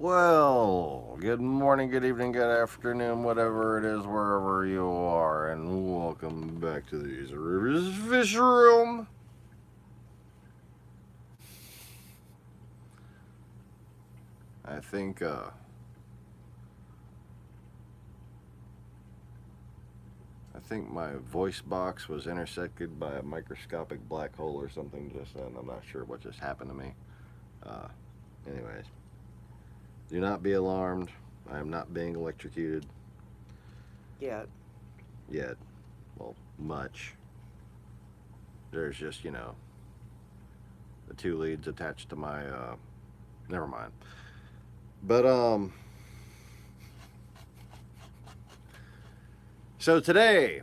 Well, good morning, good evening, good afternoon, whatever it is, wherever you are, and welcome back to the Easy Rivers Fish Room. I think, uh, I think my voice box was intersected by a microscopic black hole or something just then. I'm not sure what just happened to me. Uh, anyways, do not be alarmed. I am not being electrocuted Yeah. yet. Well, much. There's just, the two leads attached to my never mind. But so today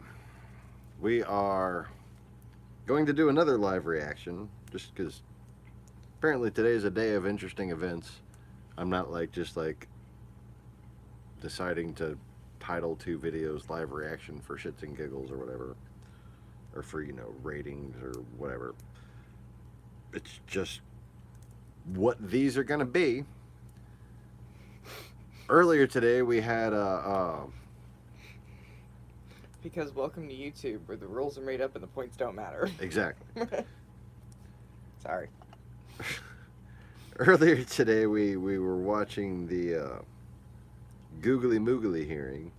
we are going to do another live reaction just cuz apparently today is a day of interesting events. I'm not just deciding to title two videos live reaction for shits and giggles or whatever, or for ratings or whatever. It's just what these are going to be. Earlier today we had Because welcome to YouTube, where the rules are made up and the points don't matter. exactly. Sorry. Earlier today, we were watching the Googly Moogly hearing,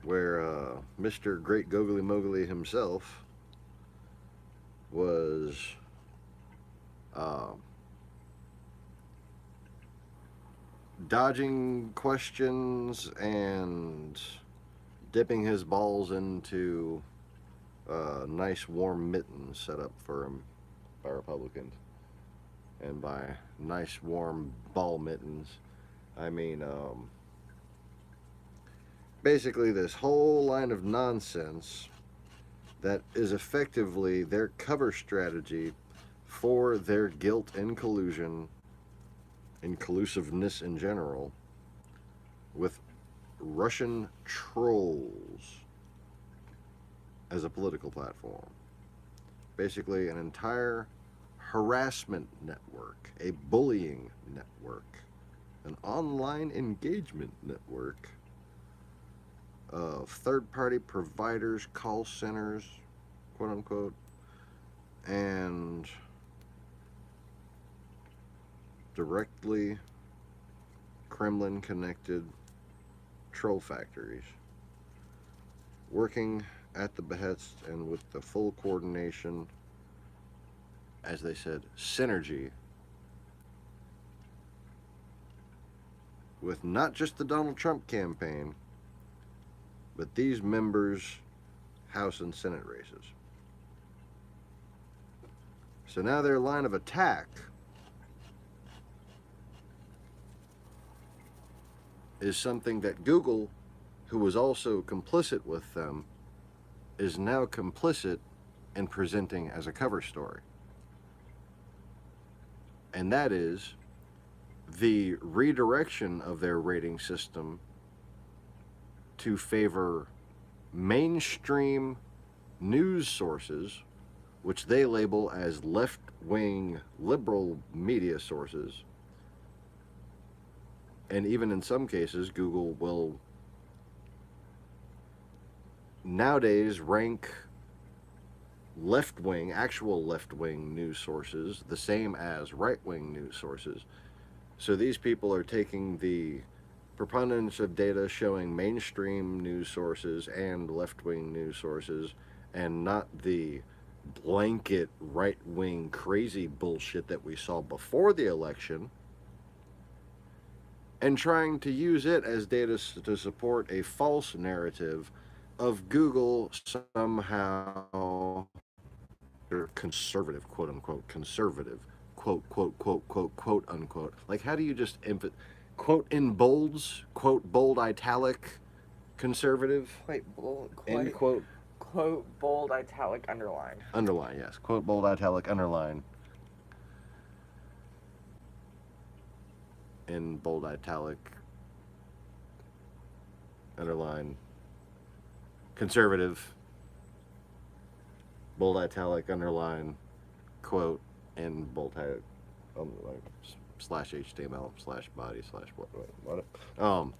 where Mr. Great Googly Moogly himself was uh, dodging questions and dipping his balls into nice warm mittens set up for him by Republicans. And by nice warm ball mittens, I mean basically this whole line of nonsense that is effectively their cover strategy for their guilt and collusion and collusiveness in general with Russian trolls as a political platform. Basically, an entire harassment network, a bullying network, an online engagement network of third party providers, call centers, quote unquote, and directly Kremlin connected troll factories working at the behest and with the full coordination, as they said, synergy with not just the Donald Trump campaign, but these members' House and Senate races. So now their line of attack is something that Google, who was also complicit with them, is now complicit in presenting as a cover story. And that is the redirection of their rating system to favor mainstream news sources, which they label as left wing liberal media sources. And even in some cases, Google will nowadays rank left wing, actual left wing news sources the same as right wing news sources. So these people are taking the preponderance of data showing mainstream news sources and left wing news sources and not the blanket right wing crazy bullshit that we saw before the election, and trying to use it as data to support a false narrative of Google somehow conservative, quote unquote, conservative, quote unquote. Like, how do you just quote in bolds, quote bold italic, conservative, Quite bold. end Quite quote, quote bold italic underline. underline, yes, quote bold italic, underline, in bold italic, underline, conservative, bold italic, underline, quote, in bold italic, underline. /HTML/body/what.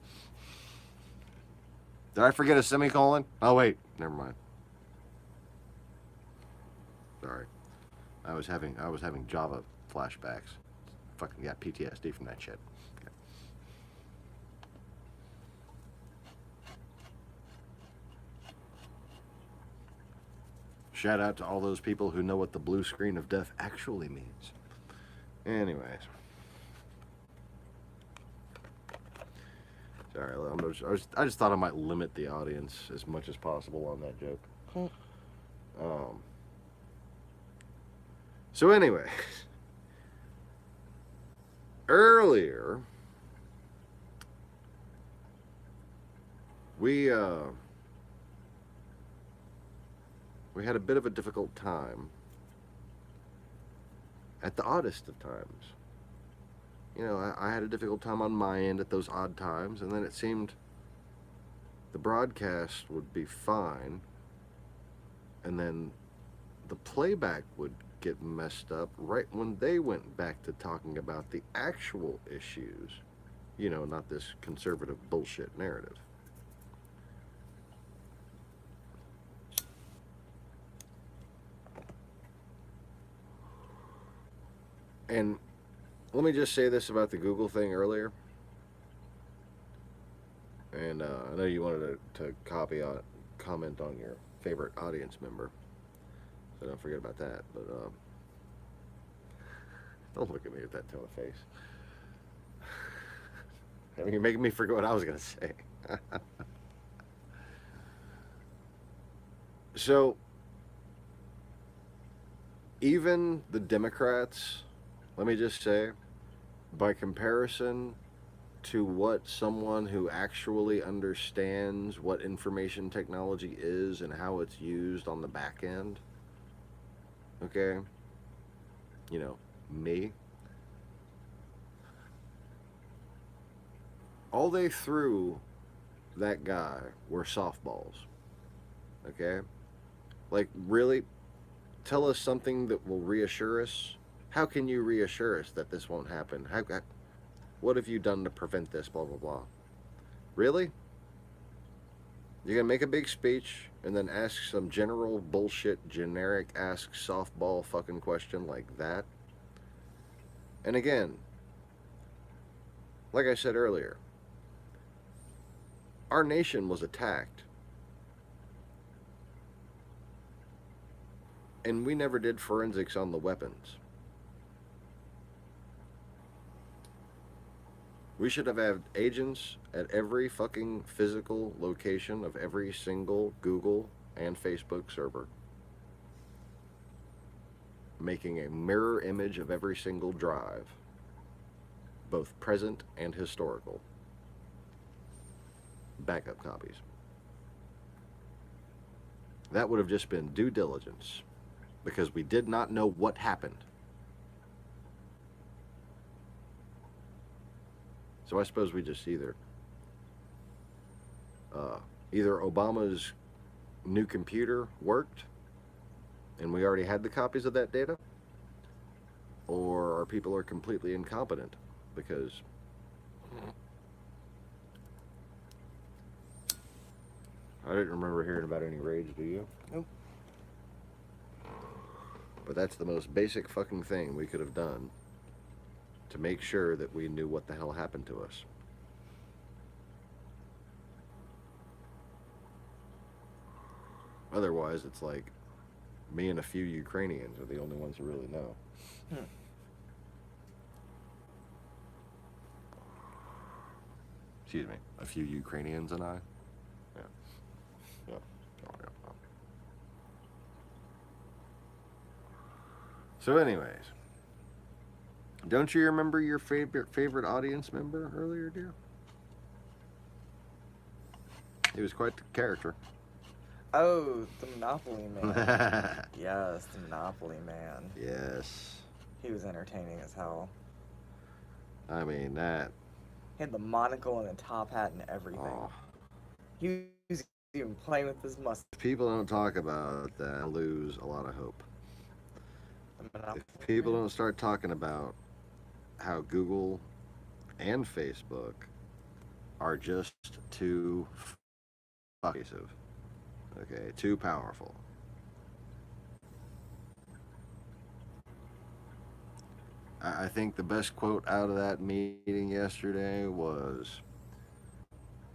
Did I forget a semicolon? Oh wait, never mind. Sorry, I was having Java flashbacks. Fucking got PTSD from that shit. Okay. Shout out to all those people who know what the blue screen of death actually means. Anyways. Sorry, I just thought I might limit the audience as much as possible on that joke. So anyway, earlier we had a bit of a difficult time at the oddest of times. You know, I had a difficult time on my end at those odd times, and then it seemed the broadcast would be fine, and then the playback would get messed up right when they went back to talking about the actual issues. You know, not this conservative bullshit narrative. And let me just say this about the Google thing earlier. And I know you wanted to comment on your favorite audience member. So don't forget about that. But don't look at me with that tone of face. I mean, you're making me forget what I was going to say. So, even the Democrats, let me just say, by comparison to what someone who actually understands what information technology is and how it's used on the back end, okay, you know, me, all they threw that guy were softballs, okay? Like, really, tell us something that will reassure us. How can you reassure us that this won't happen? What have you done to prevent this, blah, blah, blah? Really? You're going to make a big speech and then ask some general bullshit, generic, ask softball fucking question like that? And again, like I said earlier, our nation was attacked. And we never did forensics on the weapons. We should have had agents at every fucking physical location of every single Google and Facebook server, making a mirror image of every single drive, both present and historical. Backup copies. That would have just been due diligence, because we did not know what happened. So I suppose we just either Obama's new computer worked and we already had the copies of that data, or our people are completely incompetent, because I didn't remember hearing about any raids, do you? Nope. But that's the most basic fucking thing we could have done to make sure that we knew what the hell happened to us. Otherwise, it's like me and a few Ukrainians are the only ones who really know. Excuse me, a few Ukrainians and I? Yeah. Yeah. Oh, yeah. So anyways, don't you remember your favorite audience member earlier, dear? He was quite the character. Oh, the Monopoly Man. Yes, the Monopoly Man. Yes. He was entertaining as hell. I mean, that... He had the monocle and a top hat and everything. Oh. He was even playing with his mustache. If people don't talk about that, I lose a lot of hope. If people don't start talking about how Google and Facebook are just too pervasive. Okay, too powerful. I think the best quote out of that meeting yesterday was,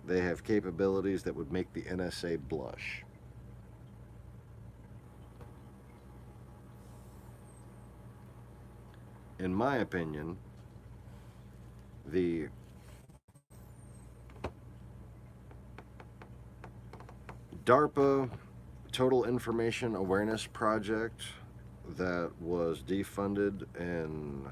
they have capabilities that would make the NSA blush. In my opinion, the DARPA Total Information Awareness Project that was defunded in,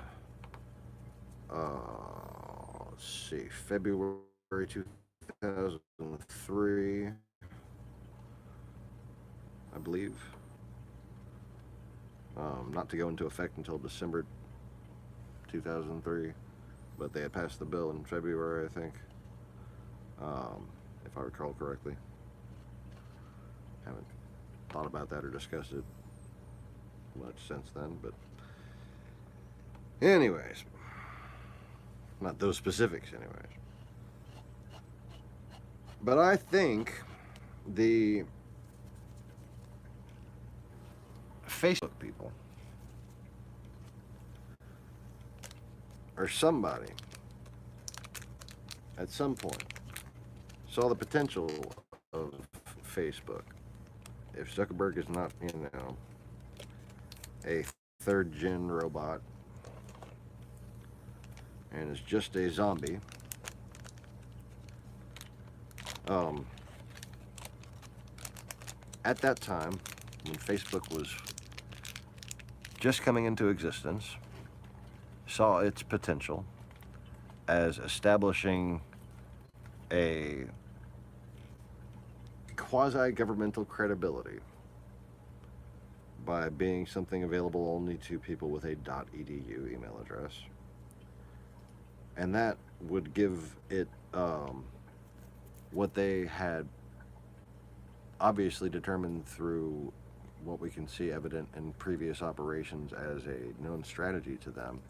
let's see, February 2003, I believe. Not to go into effect until December 2003, but they had passed the bill in February, I think, if I recall correctly. Haven't thought about that or discussed it much since then, but anyways, not those specifics, anyways. But I think the Facebook people, or somebody, at some point, saw the potential of Facebook. If Zuckerberg is not, a third gen robot and is just a zombie, at that time, when Facebook was just coming into existence, saw its potential as establishing a quasi-governmental credibility by being something available only to people with a .edu email address. And that would give it what they had obviously determined through what we can see evident in previous operations as a known strategy to them,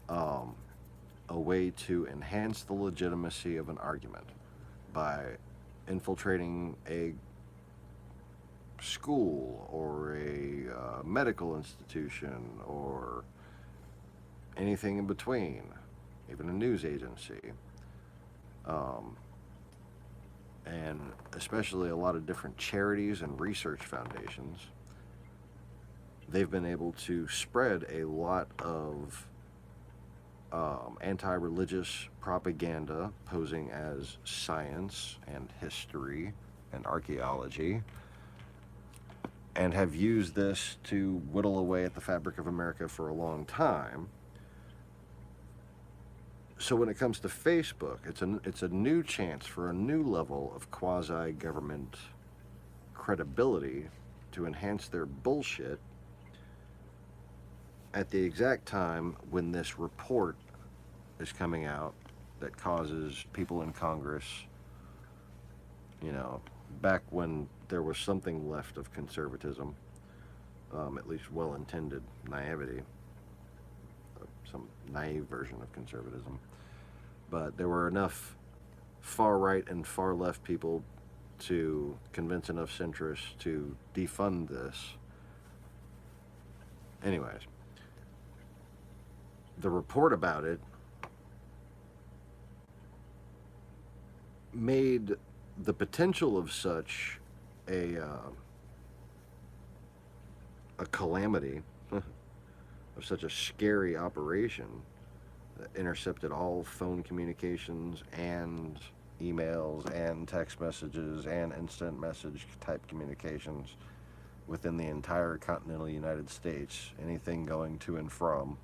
a way to enhance the legitimacy of an argument by infiltrating a school or a medical institution or anything in between, even a news agency, and especially a lot of different charities and research foundations. They've been able to spread a lot of anti-religious propaganda posing as science and history and archaeology, and have used this to whittle away at the fabric of America for a long time. So when it comes to Facebook, it's a new chance for a new level of quasi-government credibility to enhance their bullshit at the exact time when this report is coming out that causes people in Congress, back when there was something left of conservatism, at least well-intended naivety, some naive version of conservatism, but there were enough far-right and far-left people to convince enough centrists to defund this. Anyways, the report about it made the potential of such a calamity, of such a scary operation that intercepted all phone communications and emails and text messages and instant message type communications within the entire continental United States, anything going to and from.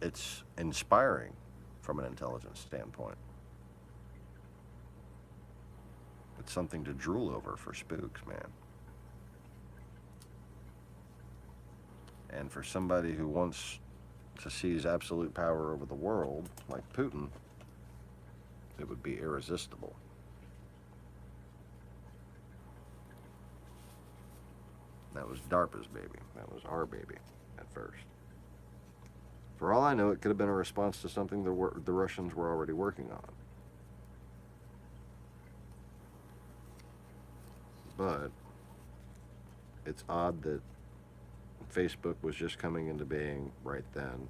It's inspiring from an intelligence standpoint. It's something to drool over for spooks, man. And for somebody who wants to seize absolute power over the world, like Putin, it would be irresistible. That was DARPA's baby. That was our baby at first. For all I know, it could have been a response to something the Russians were already working on. But it's odd that Facebook was just coming into being right then.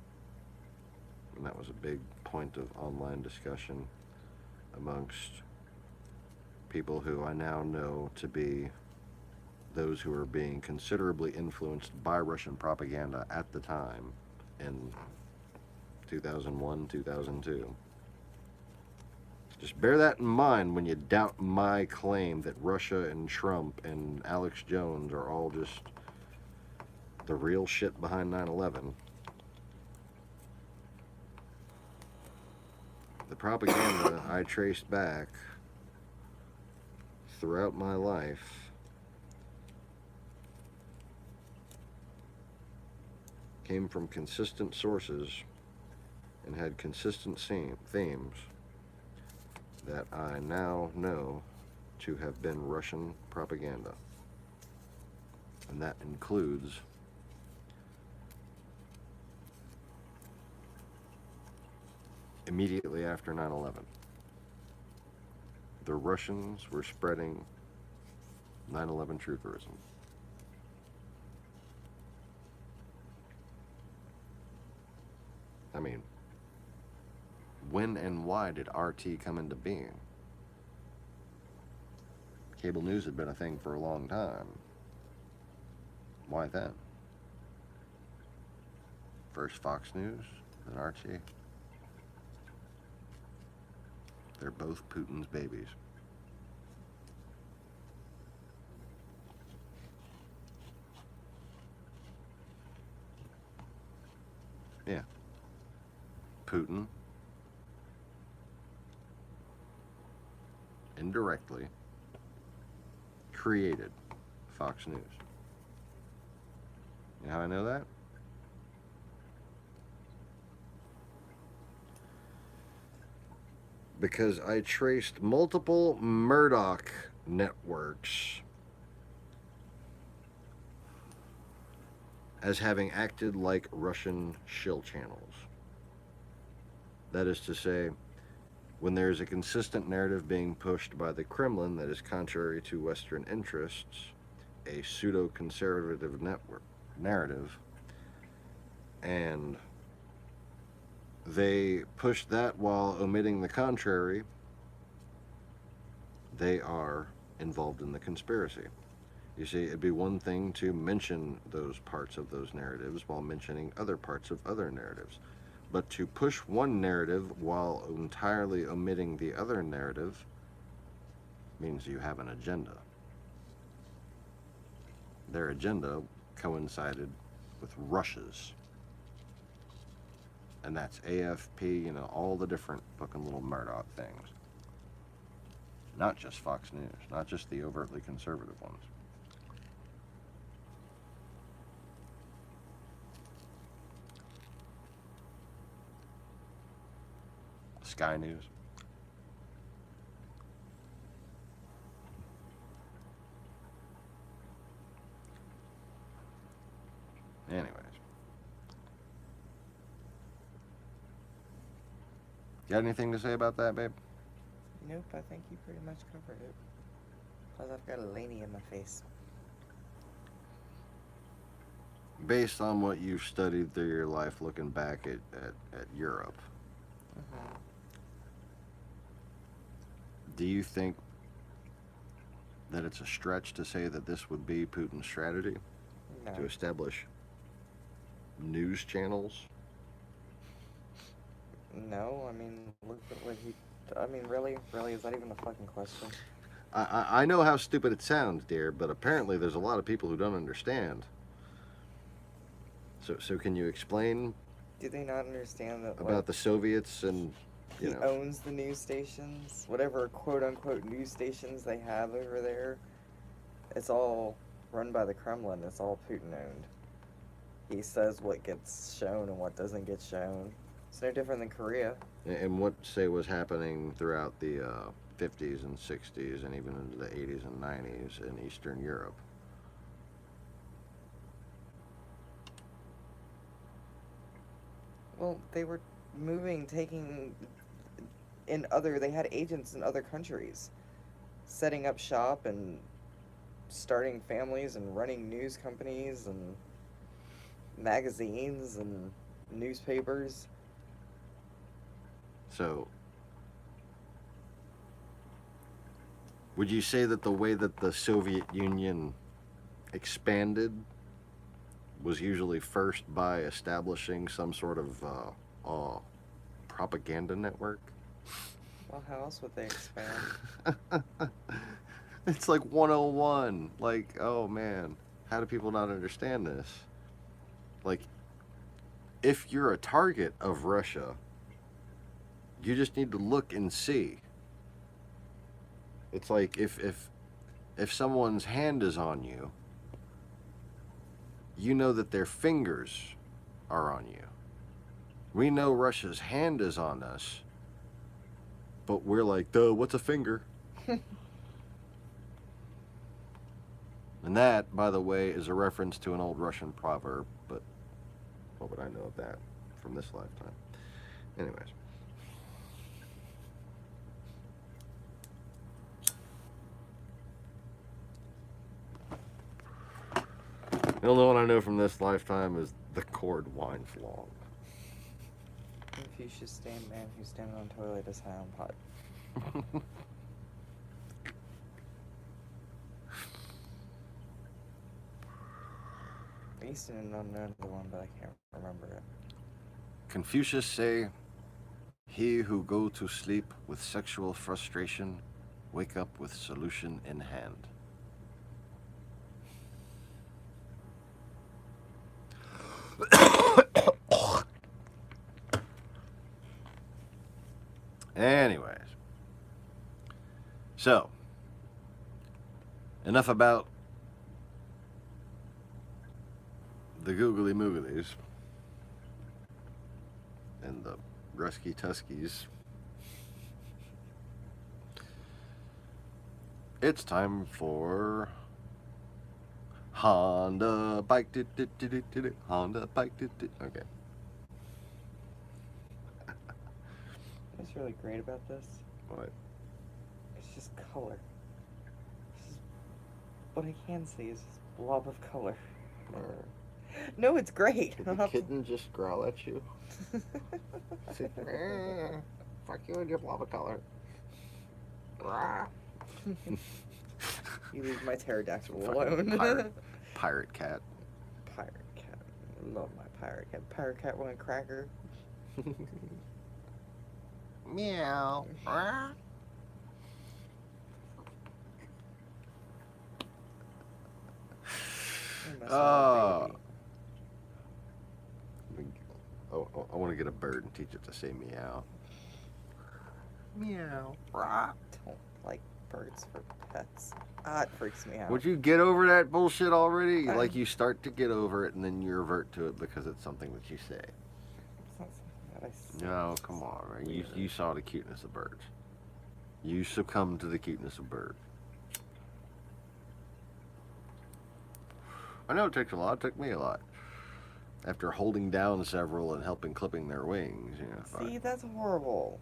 And that was a big point of online discussion amongst people who I now know to be those who are being considerably influenced by Russian propaganda at the time in 2001, 2002. Just bear that in mind when you doubt my claim that Russia and Trump and Alex Jones are all just the real shit behind 9/11. The propaganda I traced back throughout my life came from consistent sources and had consistent themes that I now know to have been Russian propaganda. And that includes immediately after 9/11. The Russians were spreading 9/11 trutherism. I mean, when and why did RT come into being? Cable news had been a thing for a long time. Why then? First Fox News, then RT. They're both Putin's babies. Yeah. Putin indirectly created Fox News. You know how I know that? Because I traced multiple Murdoch networks as having acted like Russian shill channels. That is to say, when there is a consistent narrative being pushed by the Kremlin that is contrary to Western interests, a pseudo-conservative narrative, and they push that while omitting the contrary, they are involved in the conspiracy. You see, it'd be one thing to mention those parts of those narratives while mentioning other parts of other narratives. But to push one narrative while entirely omitting the other narrative means you have an agenda. Their agenda coincided with Russia's. And that's AFP, all the different fucking little Murdoch things. Not just Fox News, not just the overtly conservative ones. Sky News. Anyways. Got anything to say about that, babe? Nope, I think you pretty much covered it. Plus, I've got a laney in my face. Based on what you've studied through your life looking back at Europe, Mm-hmm. do you think that it's a stretch to say that this would be Putin's strategy? No. To establish news channels? No, I mean, look at what he... I mean, really? Really? Is that even a fucking question? I know how stupid it sounds, dear, but apparently there's a lot of people who don't understand. So can you explain Do they not understand that, about the Soviets and, he owns the news stations? Whatever quote-unquote news stations they have over there, it's all run by the Kremlin. It's all Putin-owned. He says what gets shown and what doesn't get shown. It's no different than Korea. and what, say, was happening throughout the 50s and 60s and even into the 80s and 90s in Eastern Europe? Well, they were moving, taking they had agents in other countries, setting up shop and starting families and running news companies and magazines and newspapers. So, would you say that the way that the Soviet Union expanded was usually first by establishing some sort of propaganda network? Well, how else would they expand? It's like 101. Like, oh man, how do people not understand this? Like, if you're a target of Russia, you just need to look and see. It's like if someone's hand is on you, you know that their fingers are on you. We know Russia's hand is on us, but we're like, duh, what's a finger? And that, by the way, is a reference to an old Russian proverb, but what would I know of that from this lifetime? Anyways. The only one I know from this lifetime is the cord winds long. Confucius stand man who's standing on toilet is high on pot. I used to know another one, but I can't remember it. Confucius say, he who go to sleep with sexual frustration, wake up with solution in hand. Anyways. So, enough about the googly mooglies and the Rusky Tuskies. It's time for Honda bike. Honda bike. Okay. What's really great about this? What? It's just color. What I can see is this blob of color. No, it's great. Did the kitten just growl at you? Fuck you and your blob of color. You leave my pterodactyl alone. Pirate cat. Pirate cat. Love my pirate cat. Pirate cat want a cracker. Meow. I want to get a bird and teach it to say meow. Meow. Don't like birds for pets. It freaks me out. Would you get over that bullshit already? Like you start to get over it and then you revert to it because it's something that you say. It's not something that I say. No, come on, man. You saw the cuteness of birds. You succumbed to the cuteness of birds. I know it takes a lot. It took me a lot. After holding down several and helping clipping their wings, you know. See, that's horrible.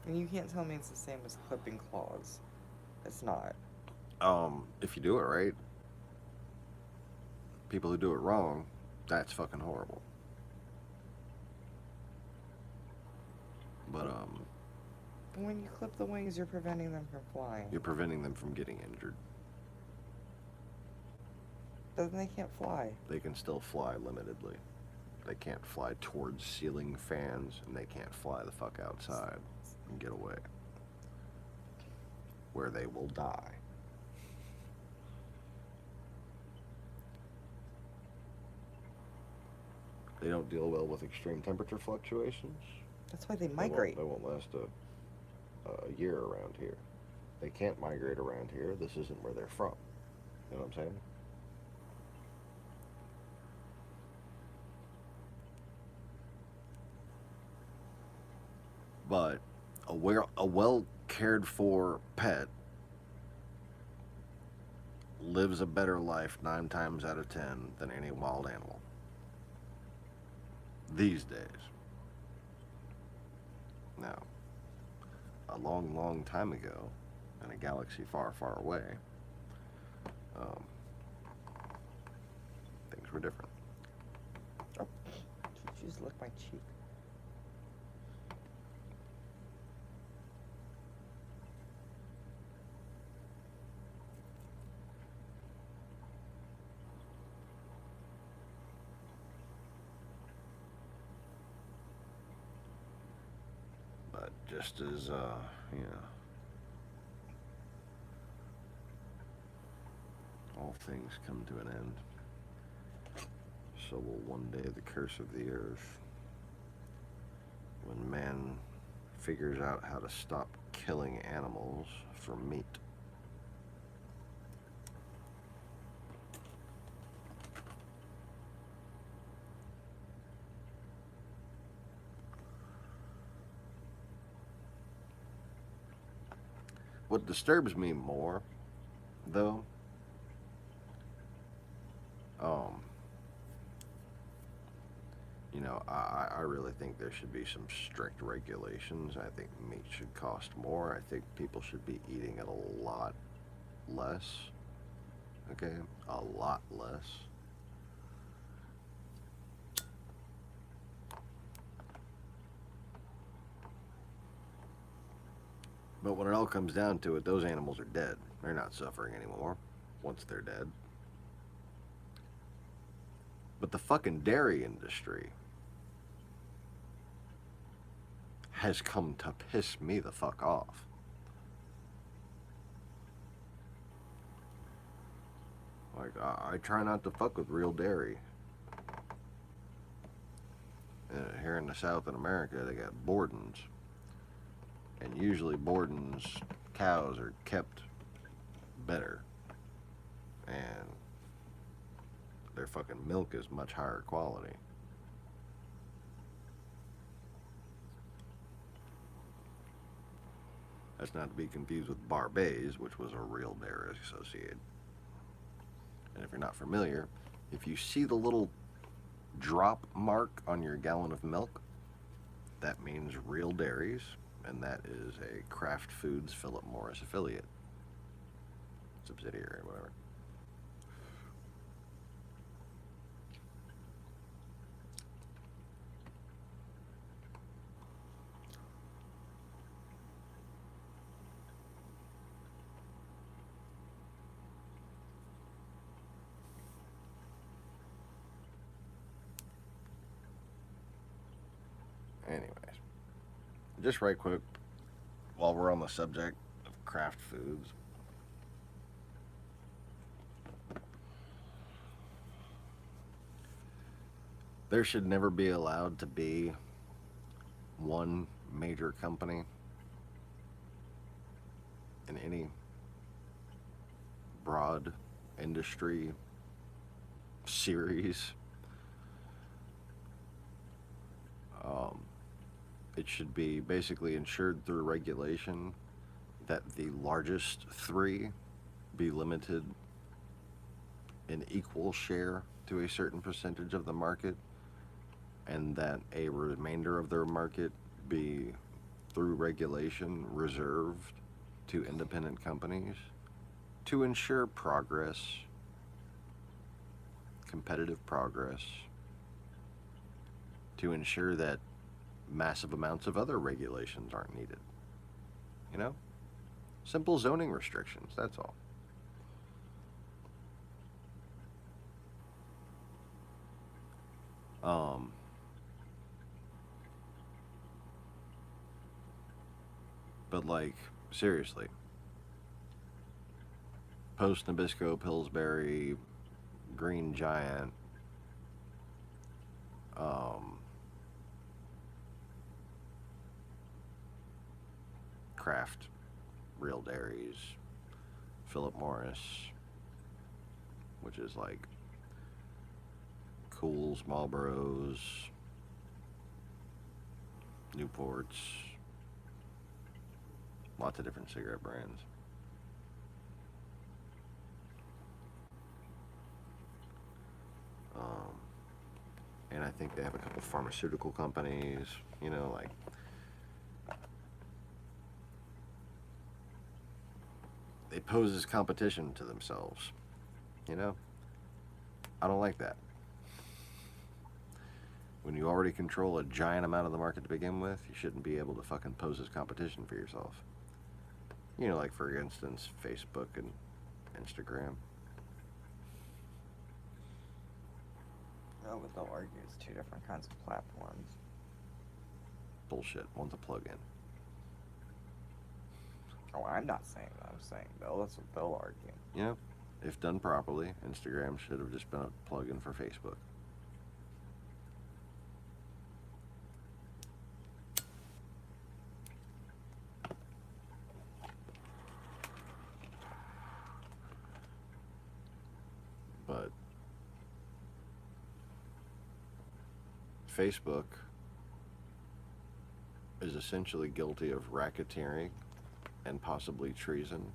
And you can't tell me it's the same as clipping claws. It's not. If you do it right, people who do it wrong, that's fucking horrible. But when you clip the wings, you're preventing them from flying. you're preventing them from getting injured. Then they can't fly. They can still fly limitedly. They can't fly towards ceiling fans, and they can't fly the fuck outside and get away, where they will die. They don't deal well with extreme temperature fluctuations. That's why they migrate. They won't last a year around here. They can't migrate around here. This isn't where they're from. You know what I'm saying? But a well cared for pet lives a better life 9 times out of 10 than any wild animal these days. Now, a long, long time ago, in a galaxy far, far away, um, things were different. Oh, did you just lick my cheek? But just as, you know, all things come to an end, so will one day the curse of the earth. When man figures out how to stop killing animals for meat. What disturbs me more, though, um, you know, I really think there should be some strict regulations. I think meat should cost more. I think people should be eating it a lot less. Okay? A lot less. But when it all comes down to it, those animals are dead. They're not suffering anymore once they're dead. But the fucking dairy industry has come to piss me the fuck off. Like, I try not to fuck with real dairy. Here in the South in America, they got Borden's. And usually Borden's cows are kept better. And their fucking milk is much higher quality. That's not to be confused with Barbets, which was a real dairy associate. And if you're not familiar, if you see the little drop mark on your gallon of milk, that means Real Dairies, and that is a Kraft Foods Philip Morris affiliate, subsidiary, whatever. Anyways, just right quick, while we're on the subject of Kraft Foods, there should never be allowed to be one major company in any broad industry series. It should be basically ensured through regulation that the largest three be limited in equal share to a certain percentage of the market, and that a remainder of their market be, through regulation, reserved to independent companies to ensure progress, competitive progress, to ensure that massive amounts of other regulations aren't needed. You know? Simple zoning restrictions, that's all. But like, seriously, Post Nabisco, Pillsbury, Green Giant, Kraft, Real Dairies, Philip Morris, which is like Cool's, Marlboros, Newports, lots of different cigarette brands. and I think they have a couple pharmaceutical companies, you know, like they pose as competition to themselves, you know? I don't like that. When you already control a giant amount of the market to begin with, you shouldn't be able to fucking pose as competition for yourself. You know, like for instance, Facebook and Instagram. No, but they'll argue it's two different kinds of platforms. Bullshit. One's a plug-in. Oh, I'm not saying that. I'm saying that's what they'll argue. You know, if done properly, Instagram should have just been a plug-in for Facebook. But Facebook is essentially guilty of racketeering and possibly treason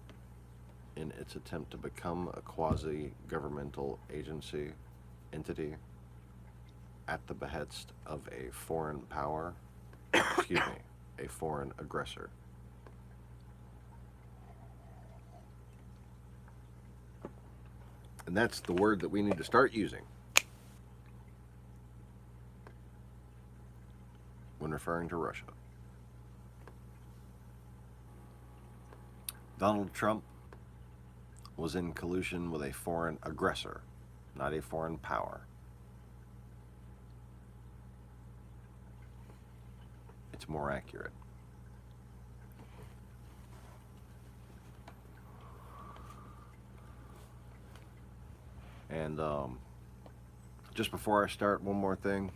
in its attempt to become a quasi-governmental agency entity at the behest of a foreign power, excuse me, a foreign aggressor. And that's the word that we need to start using when referring to Russia. Donald Trump was in collusion with a foreign aggressor, not a foreign power. It's more accurate. And just before I start, one more thing.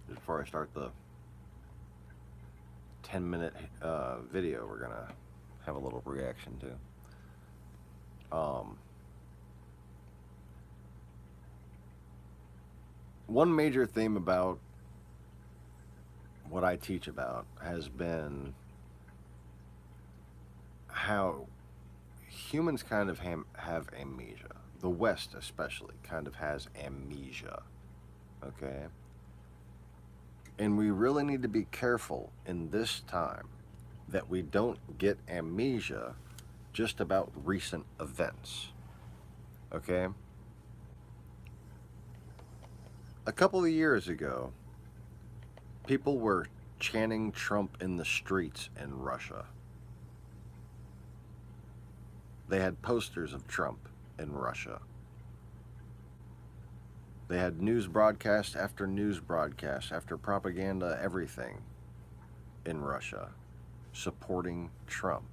Just before I start the 10-minute video we're going to have a little reaction to. One major theme about what I teach about has been how humans kind of have amnesia. The West especially kind of has amnesia, okay? And we really need to be careful in this time that we don't get amnesia just about recent events, okay? A couple of years ago, people were chanting Trump in the streets in Russia. They had posters of Trump in Russia. They had news broadcast after news broadcast after propaganda, everything in Russia supporting Trump.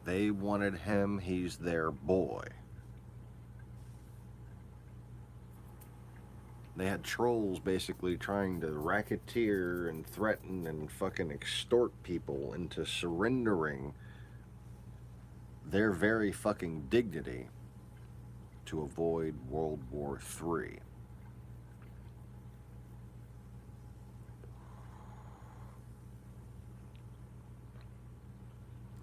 They wanted him, he's their boy. They had trolls basically trying to racketeer and threaten and fucking extort people into surrendering their very fucking dignity to avoid World War III.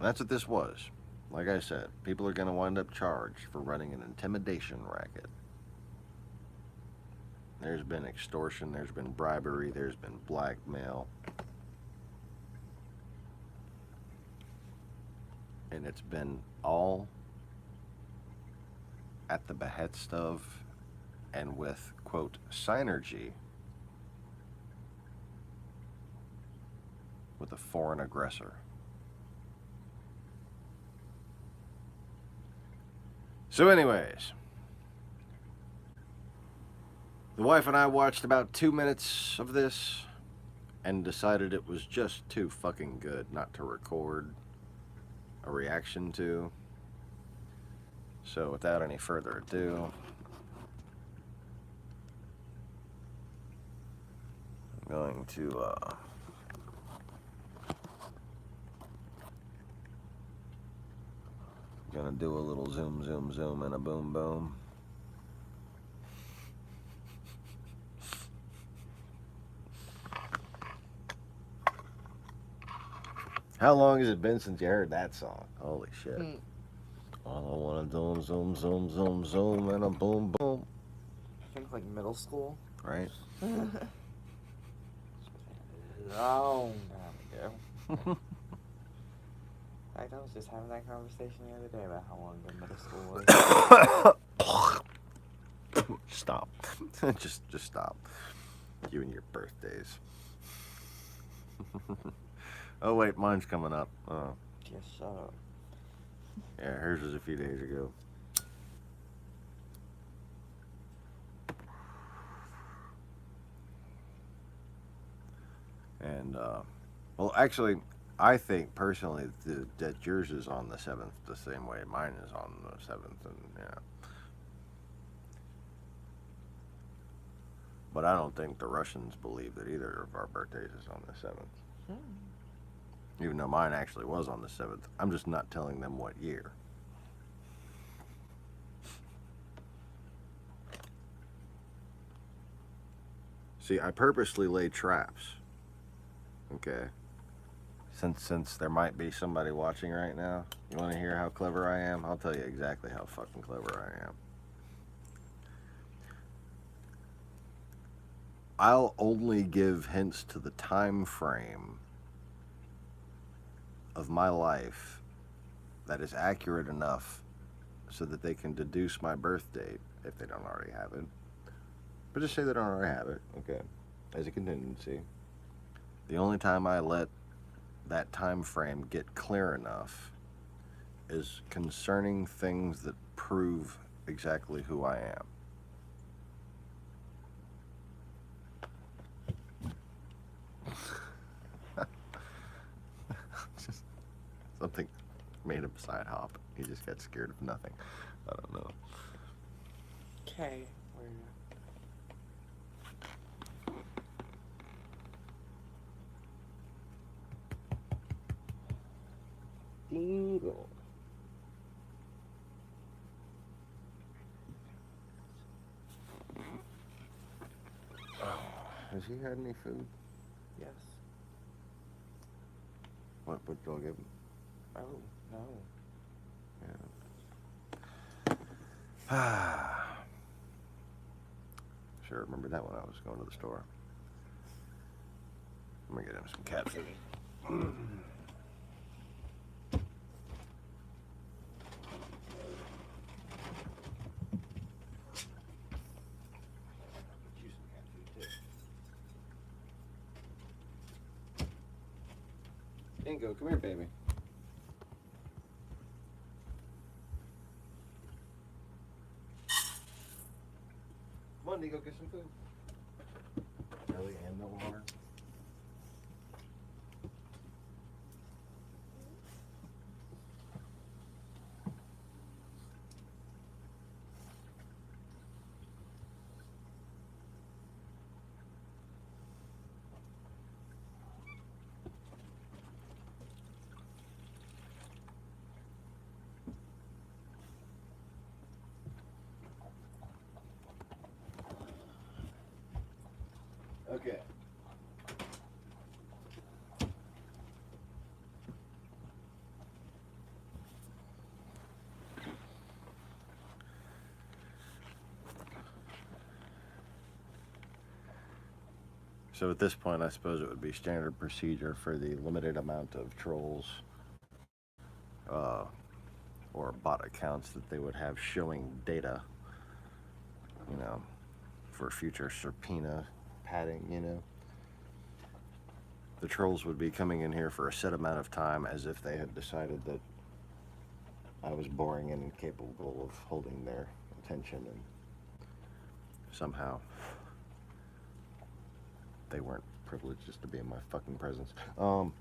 That's what this was. Like I said, people are going to wind up charged for running an intimidation racket. There's been extortion, there's been bribery, there's been blackmail. And it's been all at the behest of and with, quote, synergy with a foreign aggressor. So anyways, the wife and I watched about 2 minutes of this and decided it was just too fucking good not to record a reaction to. So without any further ado, I'm going to do a little zoom, zoom, zoom, and a boom, boom. How long has it been since you heard that song? Holy shit. All I wanna do is zoom, zoom, zoom, zoom, and a boom, boom. think like middle school. right? Long time ago. In fact, I was just having that conversation the other day about how long ago middle school was. Stop. just stop. You and your birthdays. Oh wait, mine's coming up. Just shut up. Yeah, hers was a few days ago. And well, actually, I think personally that yours is on the 7th the same way mine is on the 7th, and yeah. But I don't think the Russians believe that either of our birthdays is on the 7th. Even though mine actually was on the 7th. I'm just not telling them what year. See, I purposely lay traps. Okay. Since there might be somebody watching right now, you want to hear how clever I am? I'll tell you exactly how fucking clever I am. I'll only give hints to the time frame of my life that is accurate enough so that they can deduce my birth date if they don't already have it. But just say they don't already have it, okay, as a contingency. The only time I let that time frame get clear enough is concerning things that prove exactly who I am. Just something made him side hop. He just got scared of nothing. I don't know. Okay. Dingle. Has he had any food? Yes. What would y'all give him? Oh, no. Yeah. Sure, remember that when I was going to the store. I'm gonna get him some cat food. Dingo, come here, baby. Come on, Dingo, get some food. Jelly and no water. Okay. So at this point, I suppose it would be standard procedure for the limited amount of trolls or bot accounts that they would have showing data, you know, for future subpoena padding, you know. The trolls would be coming in here for a set amount of time as if they had decided that I was boring and incapable of holding their attention, and somehow they weren't privileged just to be in my fucking presence. You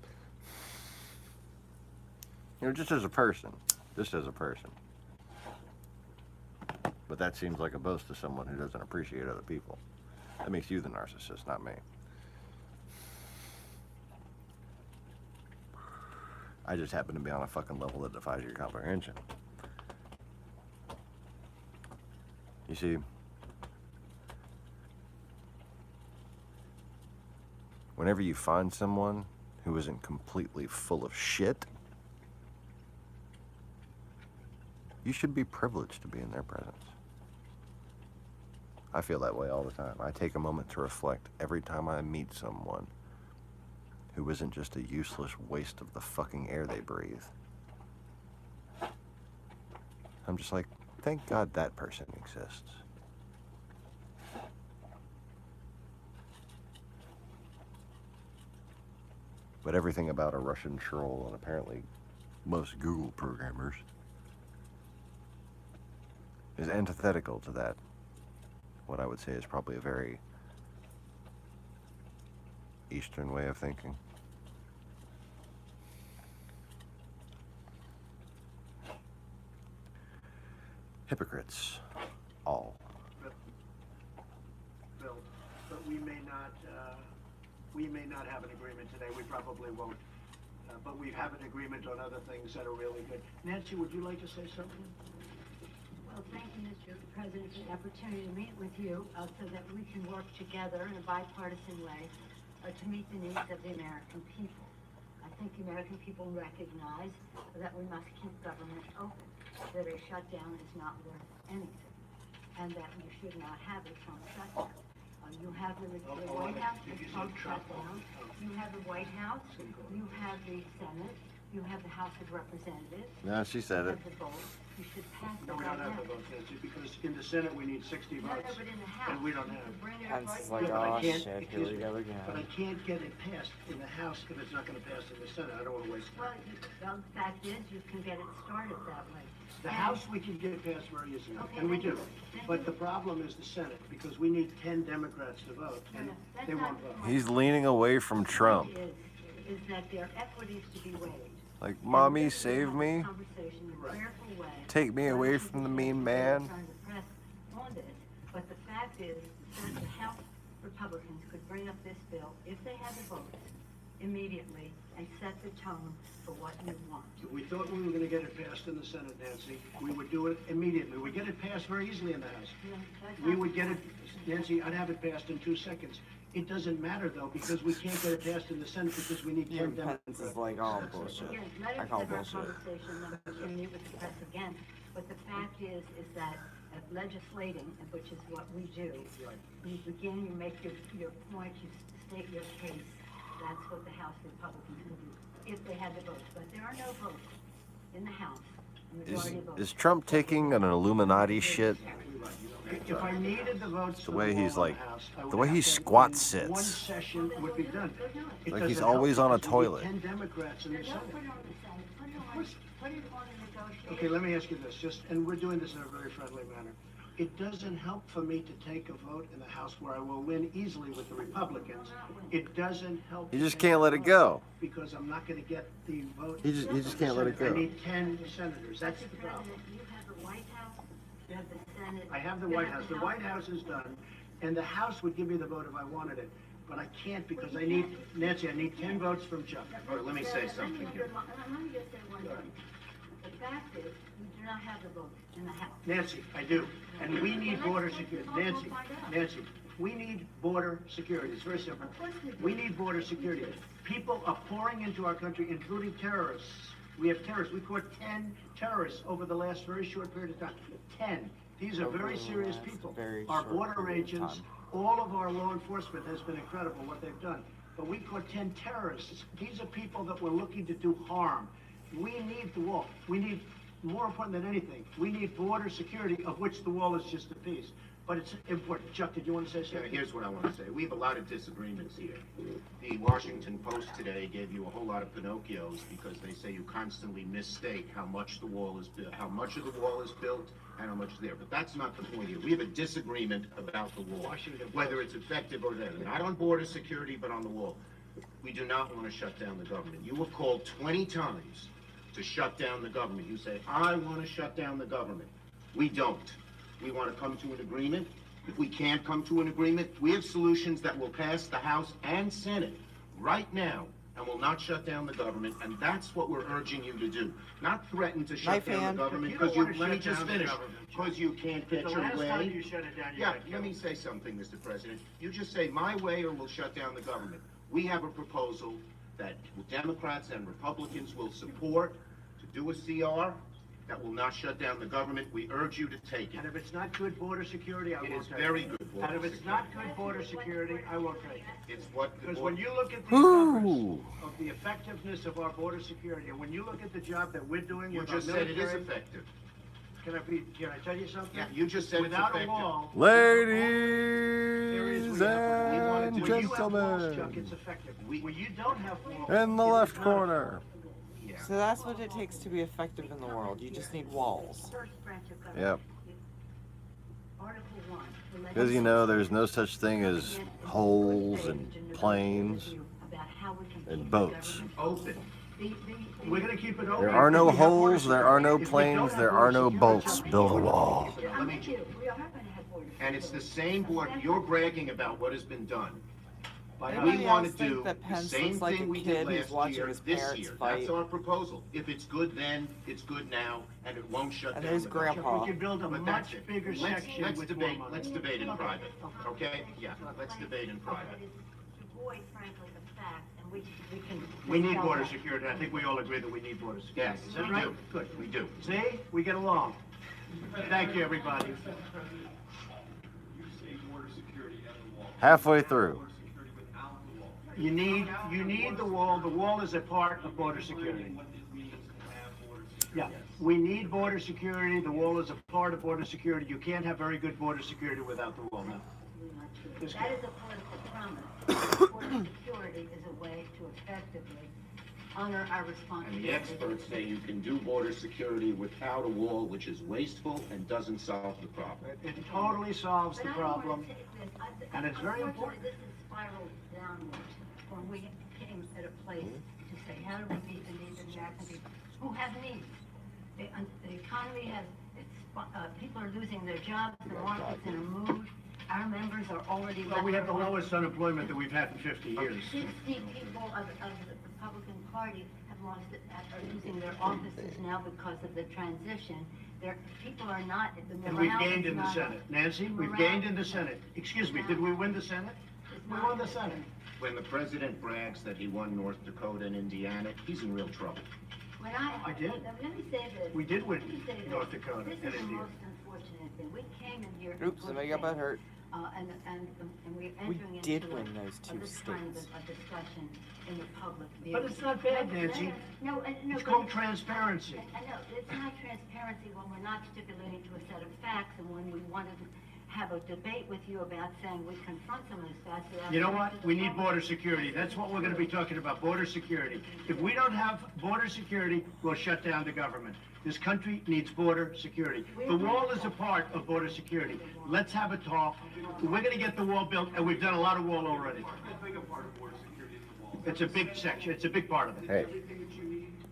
know, just as a person. But that seems like a boast to someone who doesn't appreciate other people. That makes you the narcissist, not me. I just happen to be on a fucking level that defies your comprehension. You see, whenever you find someone who isn't completely full of shit, you should be privileged to be in their presence. I feel that way all the time. I take a moment to reflect every time I meet someone who isn't just a useless waste of the fucking air they breathe. I'm just like, thank God that person exists. But everything about a Russian troll, and apparently most Google programmers, is antithetical to that. What I would say is probably a very Eastern way of thinking. Hypocrites, all. Bill, but we may not have an agreement today. We probably won't. But we have an agreement on other things that are really good. Nancy, would you like to say something? Well, thank you, Mr. President, for the opportunity to meet with you so that we can work together in a bipartisan way to meet the needs of the American people. I think the American people recognize that we must keep government open, that a shutdown is not worth anything, and that we should not have a Trump shutdown. You have the White House, the Trump shutdown. You have the White House, you have the Senate, you have the House of Representatives. No, she said You it. have the vote. You should pass No, it we right don't have now. the vote, Nancy, because in the Senate we need 60 No, votes. but in the House. And we don't you have. could bring it Pence right is like, Yeah, but I oh can't- shit, here we go again. But I can't get it passed in the House if it's not gonna pass in the Senate. I don't wanna waste Well, time. the fact is, you can get it started that way. The And- House, we can get passed very easily, Okay, and we then do. then But do the it. problem is the Senate, because we need 10 Democrats to vote, and No, that's they not won't the vote. point. He's leaning away from The Trump. point is that there are equities to be weighed. Like, And mommy, this is save how me. this conversation in a Right. prayerful way. Take me away from the mean man. Trying to press on this, but the fact is that the House Republicans could bring up this bill if they had the votes immediately and set the tone for what you want. If we thought we were gonna get it passed in the Senate, Nancy, we would do it immediately. We'd get it passed very easily in the House. You know, that's We not- would get it, Nancy, I'd have it passed in 2 seconds. It doesn't matter though, because we can't get it passed in the Senate because we need 10 Pence Democrats. is like, oh bullshit. Again, let I us call have our bullshit. conversation, then we can meet with the press again. But the fact is that legislating, which is what we do, you begin, you make your point, you state your case. That's what the House Republicans will do, if they had the votes. But there are no votes in the House. A majority vote. Is Trump taking an Illuminati shit? If I needed the votes for The way the he's wall in like- the House, I would the way have he to- squat in sits. One session would be done. It Like he's doesn't help always on a because we need toilet. 10 Democrats in the Don't Senate. put it on the Senate, put it on, put it on the negotiation. Okay, let me ask you this, and we're doing this in a very friendly manner. It doesn't help for me to take a vote in the House where I will win easily with the Republicans. It doesn't help. You to just take can't a let it vote go. Because I'm not gonna get the vote. He just can't let it I go. need 10 senators, that's Mr. the problem. President, you have the White House, you have the Senate. I have the you White House, the White House is done, and the House would give me the vote if I wanted it. But I can't because I need, Nancy, I need 10 votes from Chuck. All right, let me say something here. Let me just say one thing. The fact is, you do not have the votes in the House. Nancy, I do, and we need border security. Nancy, we need border security, it's very simple. We need border security. People are pouring into our country, including terrorists. We have terrorists, we caught 10 terrorists over the last very short period of time. 10. These are Over very the serious last people. very Our short border period of agents, time. all of our law enforcement has been incredible what they've done. But we caught 10 terrorists. These are people that were looking to do harm. We need the wall. We need, more important than anything, we need border security, of which the wall is just a piece. But it's important. Chuck, did you want to say Yeah, something? here's what I want to say. We have a lot of disagreements here. The Washington Post today gave you a whole lot of Pinocchios because they say you constantly misstate how much the wall is built, how much of the wall is built, and how much is there. But that's not the point here. We have a disagreement about the wall, whether it's effective or not. Not on border security, but on the wall. We do not want to shut down the government. You have called 20 times to shut down the government. You say, I want to shut down the government. We don't. We want to come to an agreement. If we can't come to an agreement, we have solutions that will pass the House and Senate right now and will not shut down the government, and that's what we're urging you to do. Not threaten to shut Knife down hand. the government You don't because you, wanna let me shut just down the finish, government. because you can't get The your last time way. you shut it down, you Yeah, got let me killed. say something, Mr. President. You just say my way or we'll shut down the government. We have a proposal that Democrats and Republicans will support to do a CR that will not shut down the government. We urge you to take it. And if it's not good border security, I It won't is take very it. good border And if it's security. not good border security, I won't take it. It's what the Because when border, you look at the Ooh. numbers of the effectiveness of our border security, and when you look at the job that we're doing you with our just said it is military, effective. can I tell you something? Yeah, you just said it's Without a effective. wall, Ladies we have, and when you have walls, Chuck, gentlemen, it's effective. When you don't have walls, in the it is left not corner. Yeah. So that's what it takes to be effective in the world. You just need walls. First branch of Yep. government. Article 1. the Because you know, there's legislation no such thing as against holes enforced and aid to negotiate planes with you about how we can and keep the boats. government Open. We're gonna keep it open. There are no If we have border holes, there are no security. If we don't planes, have there border are no security, boats. Chuck, Build a wall. Let I'm me with you. We are going to have border And it's the security. same board, you're bragging about what has been done. By And us. we Anybody want else to think do that the Pence same looks like thing a we kid did who's last watching year, his this parents year. fight? That's our proposal. If it's good then, it's good now, and it won't shut And down there's the government. Grandpa. We can build a But that's much it. bigger Let's- section let's with debate- more money. Let's debate in private, okay? Yeah, let's debate in private. But it's to avoid, frankly, the fact, and we can. We need dispel border that. security. I think we all agree that we need border security. Yes, Is that we right? do. Good. We do. See, we get along. Thank you, everybody. Halfway through. You need the wall. The wall is a part of border security. Yeah, we need border security. The wall is a part of border security. You can't have very good border security without the wall now. That is a political promise. Border security is a way to effectively honor our And responsibility. the experts say you can do border security without a wall, which is wasteful and doesn't solve the problem. It totally solves But the I don't wanna problem. take this. and it's very Unfortunately, important. This has spiraled downwards when we came at a place to say, how do we meet the needs of the American people who have needs? The economy has, people are losing their jobs, the market's in a mood. Our members are already. Well, we have the left lowest unemployment that we've had in 50 years. 60 people of the Republican Party have lost, are losing their offices now because of the transition. People are not, the And we've morale gained is in the not- Senate. Nancy, we've morale gained in the Senate. Excuse me, did we win the Senate? is We not- won the Senate. When the president brags that he won North Dakota and Indiana, he's in real trouble. When I did. Let me say this. We did win Let me say this. North Dakota This and is the Indiana. most unfortunate thing. We came in here. in Oops, good somebody got faith, hurt. And we're We entering into. did win those two this kind states. of discussion in the public view. But it's not bad, Nancy. No, It's but called transparency. I know, it's not transparency when we're not stipulating to a set of facts and when we want to have a debate with you about saying we confront some of these facts. without You know going what? to the We need public. border security. That's what we're gonna be talking about, border security. If we don't have border security, we'll shut down the government. This country needs border security. The wall is a part of border security. Let's have a talk. We're gonna get the wall built, and we've done a lot of wall already. It's a big section, it's a big part of it. Hey,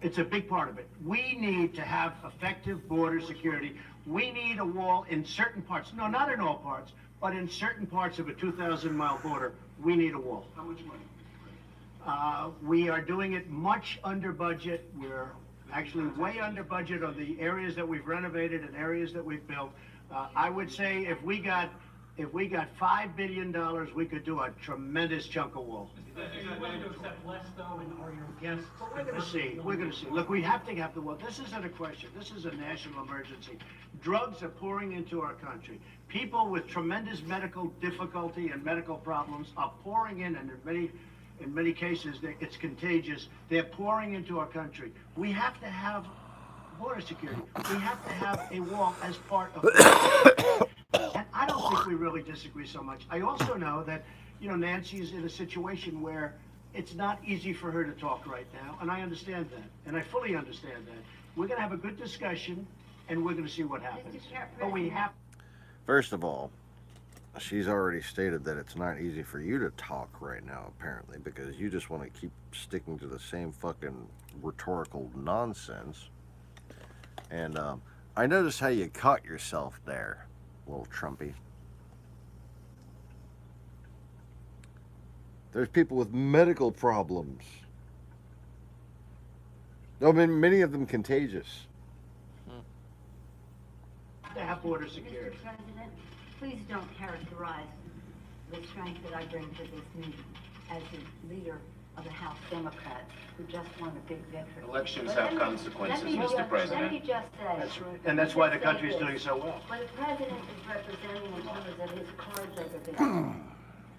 It's a big part of it. We need to have effective border security. We need a wall in certain parts, no, not in all parts, but in certain parts of a 2,000-mile border, we need a wall. How much money? We are doing it much under budget. We're actually way under budget on the areas that we've renovated and areas that we've built. I would say if we got $5 billion, we could do a tremendous chunk of wall. Are you willing to accept less though, and are your guests? We're gonna see, we're gonna see. Look, we have to have the wall. This isn't a question. This is a national emergency. Drugs are pouring into our country. People with tremendous medical difficulty and medical problems are pouring in, and in many cases, it's contagious. They're pouring into our country. We have to have border security. We have to have a wall as part of and I don't think we really disagree so much. I also know that, Nancy is in a situation where it's not easy for her to talk right now, and I understand that, and I fully understand that. We're gonna have a good discussion, and we're gonna see what happens. But we have. first of all, she's already stated that it's not easy for you to talk right now, apparently, because you just want to keep sticking to the same fucking rhetorical nonsense. And I noticed how you caught yourself there, little Trumpy. There's people with medical problems. I mean, many of them contagious. To have border security. Mr. President, please don't characterize the strength that I bring to this meeting as the leader of the House Democrats who just won a big victory. Elections But have consequences, let me Mr. Let President. me just say. That's right. And that's why the country's Just say doing this. so well. What the president is representing in terms of his cards over there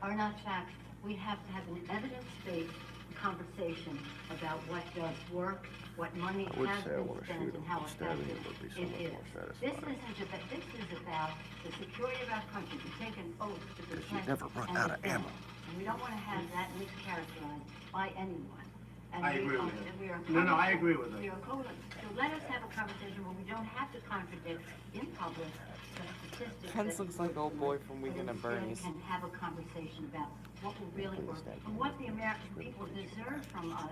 are not facts. We have to have an evidence-based conversation about what does work, what money I would has say I been wanna spent, shoot and him. how Stabbing effective him would be so it much is. more This satisfying. is about the security of our country. We take an oath to Because protect you never run and out of defend. ammo. And we don't want to have that mischaracterized by anyone. And I we agree are- with you. and we are No, no, I encouraging- agree with you. We are encouraging- So let us have a conversation where we don't have to contradict in public the statistics. Pence that looks like old boy from but Weekend at instead Bernie's. can have a conversation about what will really work and what the American people deserve from us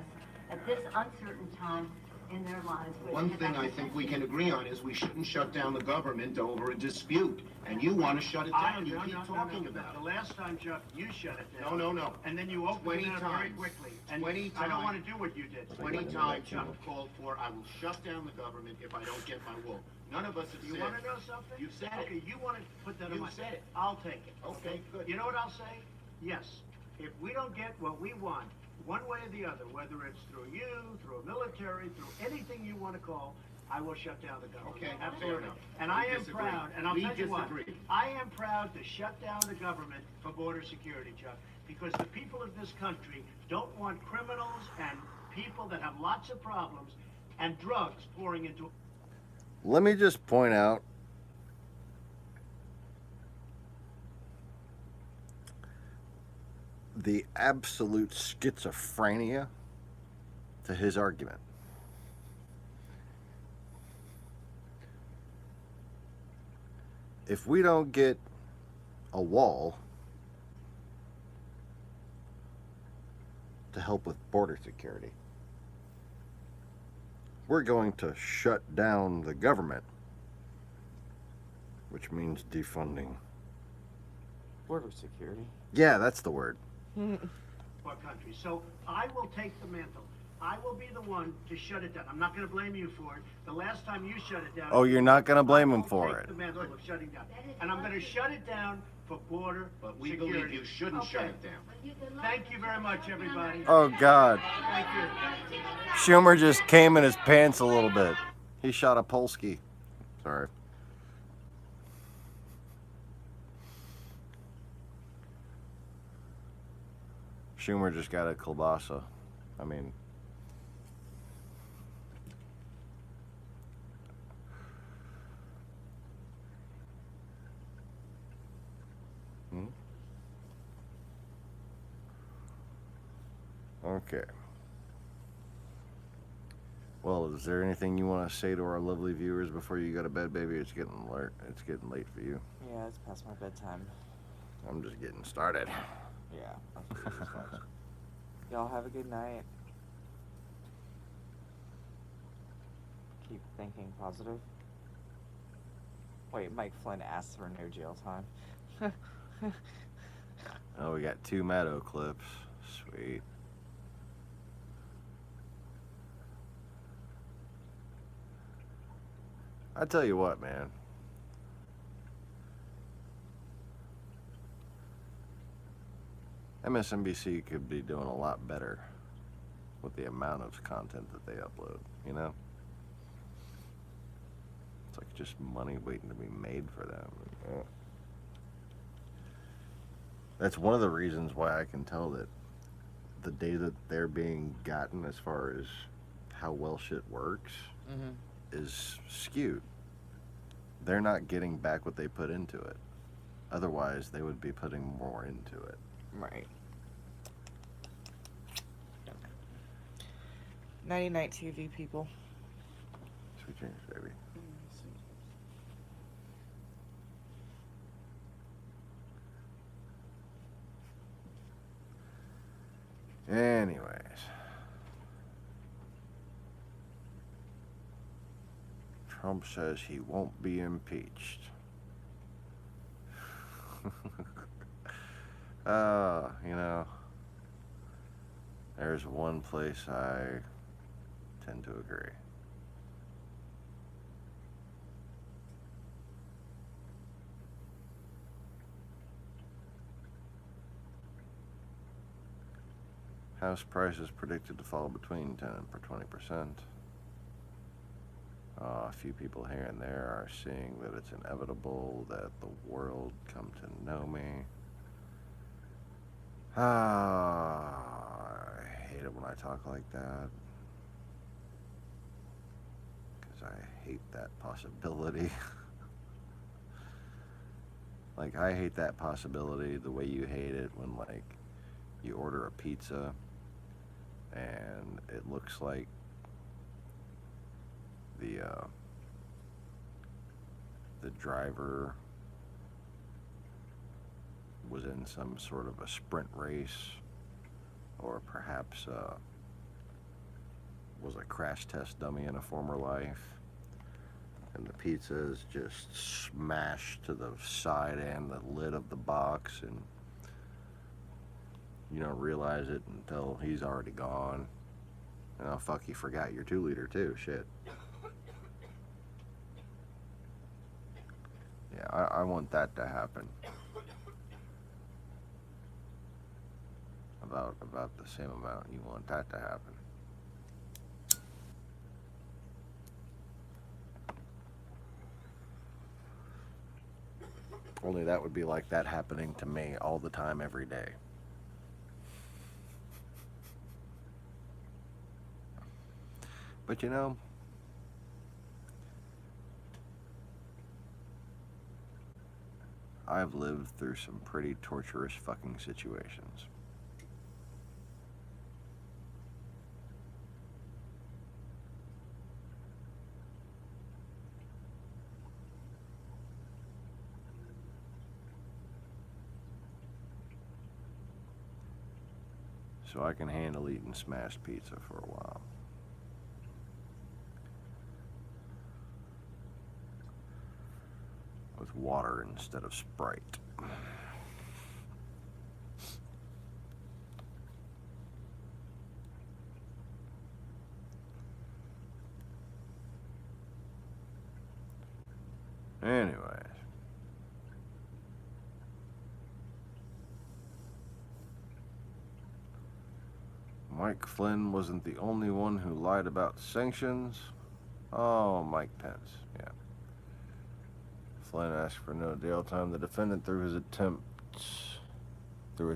at this uncertain time in their lives. where One they have thing I think we can agree on is we shouldn't shut down the government over a dispute. And you want to shut it down, you keep talking about The it. last time, Chuck, you shut it No, down. no, no. And then you opened 20 it up very times. quickly. And 20 I don't want times. to do what you did. 20 times I've called for, I will shut down the government if I don't get my will. None of us have You said. want to know something? You've said Okay, it. you want to put that on You've my... said it. I'll take it. Okay, good. You know what I'll say? Yes. If we don't get what we want, one way or the other, whether it's through you, through a military, through anything you want to call, I will shut down the government. Okay, fair Absolutely. enough. And We I am disagree. proud, and I'll We tell you what, disagree. I am proud to shut down the government for border security, Chuck, because the people of this country don't want criminals and people that have lots of problems and drugs pouring into. Let me just point out the absolute schizophrenia to his argument. If we don't get a wall to help with border security, we're going to shut down the government, which means defunding. Border security. Yeah, that's the word. Our country. So I will take the mantle. I will be the one to shut it down. I'm not going to blame you for it. The last time you shut it down. Oh, you're not going to blame him I for will it. take the mantle of shutting down. And I'm going to shut it down for border But we security. believe you shouldn't shut Okay. it down. Thank you very much, everybody. Oh, God. Thank you. Schumer just came in his pants a little bit. He shot a Polsky. Sorry. Schumer just got a kielbasa. I mean, okay. Well, is there anything you want to say to our lovely viewers before you go to bed, baby? It's getting late. It's getting late for you. Yeah, it's past my bedtime. I'm just getting started. Yeah. I'm sure it's fine. Y'all have a good night. Keep thinking positive. Wait, Mike Flynn asked for no jail time. Oh, we got 2 Meadow clips. Sweet. I tell you what, man. MSNBC could be doing a lot better with the amount of content that they upload, you know? It's like just money waiting to be made for them. Yeah. That's one of the reasons why I can tell that the day that they're being gotten as far as how well shit works is skewed. They're not getting back what they put into it. Otherwise, they would be putting more into it. Right. Nighty night TV people. Sweet dreams, baby. Anyways. Trump says he won't be impeached. You know, there's one place I tend to agree. House prices predicted to fall between 10 and 20%. A few people here and there are seeing that it's inevitable that the world come to know me. I hate it when I talk like that. Because I hate that possibility. Like, I hate that possibility the way you hate it when, like, you order a pizza and it looks like the driver was in some sort of a sprint race, or perhaps was a crash test dummy in a former life, and the pizza is just smashed to the side and the lid of the box, and you don't realize it until he's already gone. And oh fuck, you forgot your 2-liter too. Shit. Yeah, I want that to happen. About the same amount you want that to happen. Only that would be like that happening to me all the time, every day. But you know, I've lived through some pretty torturous fucking situations. So I can handle eating smashed pizza for a while. With water instead of Sprite. Anyways. Mike Flynn wasn't the only one who lied about sanctions. Oh, Mike Pence, yeah. Flynn asked for no jail time. The defendant, through his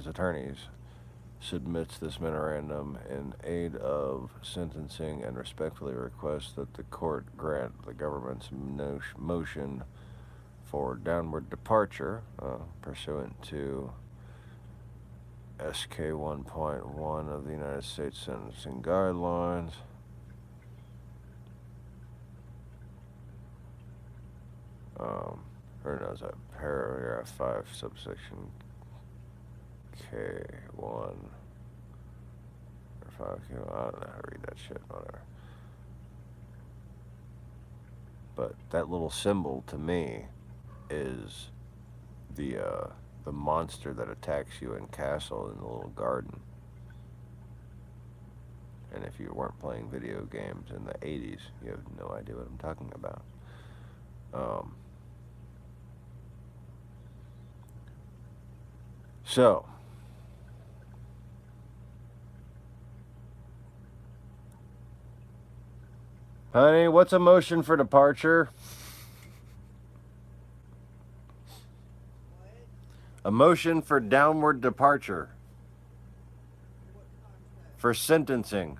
attorneys, submits this memorandum in aid of sentencing and respectfully requests that the court grant the government's motion for downward departure pursuant to SK 1.1 of the United States Sentencing Guidelines. Or no, is that paragraph 5, subsection K1 or 5K1? I don't know how to read that shit, whatever. But that little symbol to me is the monster that attacks you in Castle in the little garden. And if you weren't playing video games in the 80s, you have no idea what I'm talking about. So, honey, what's a motion for departure? A motion for downward departure. For sentencing.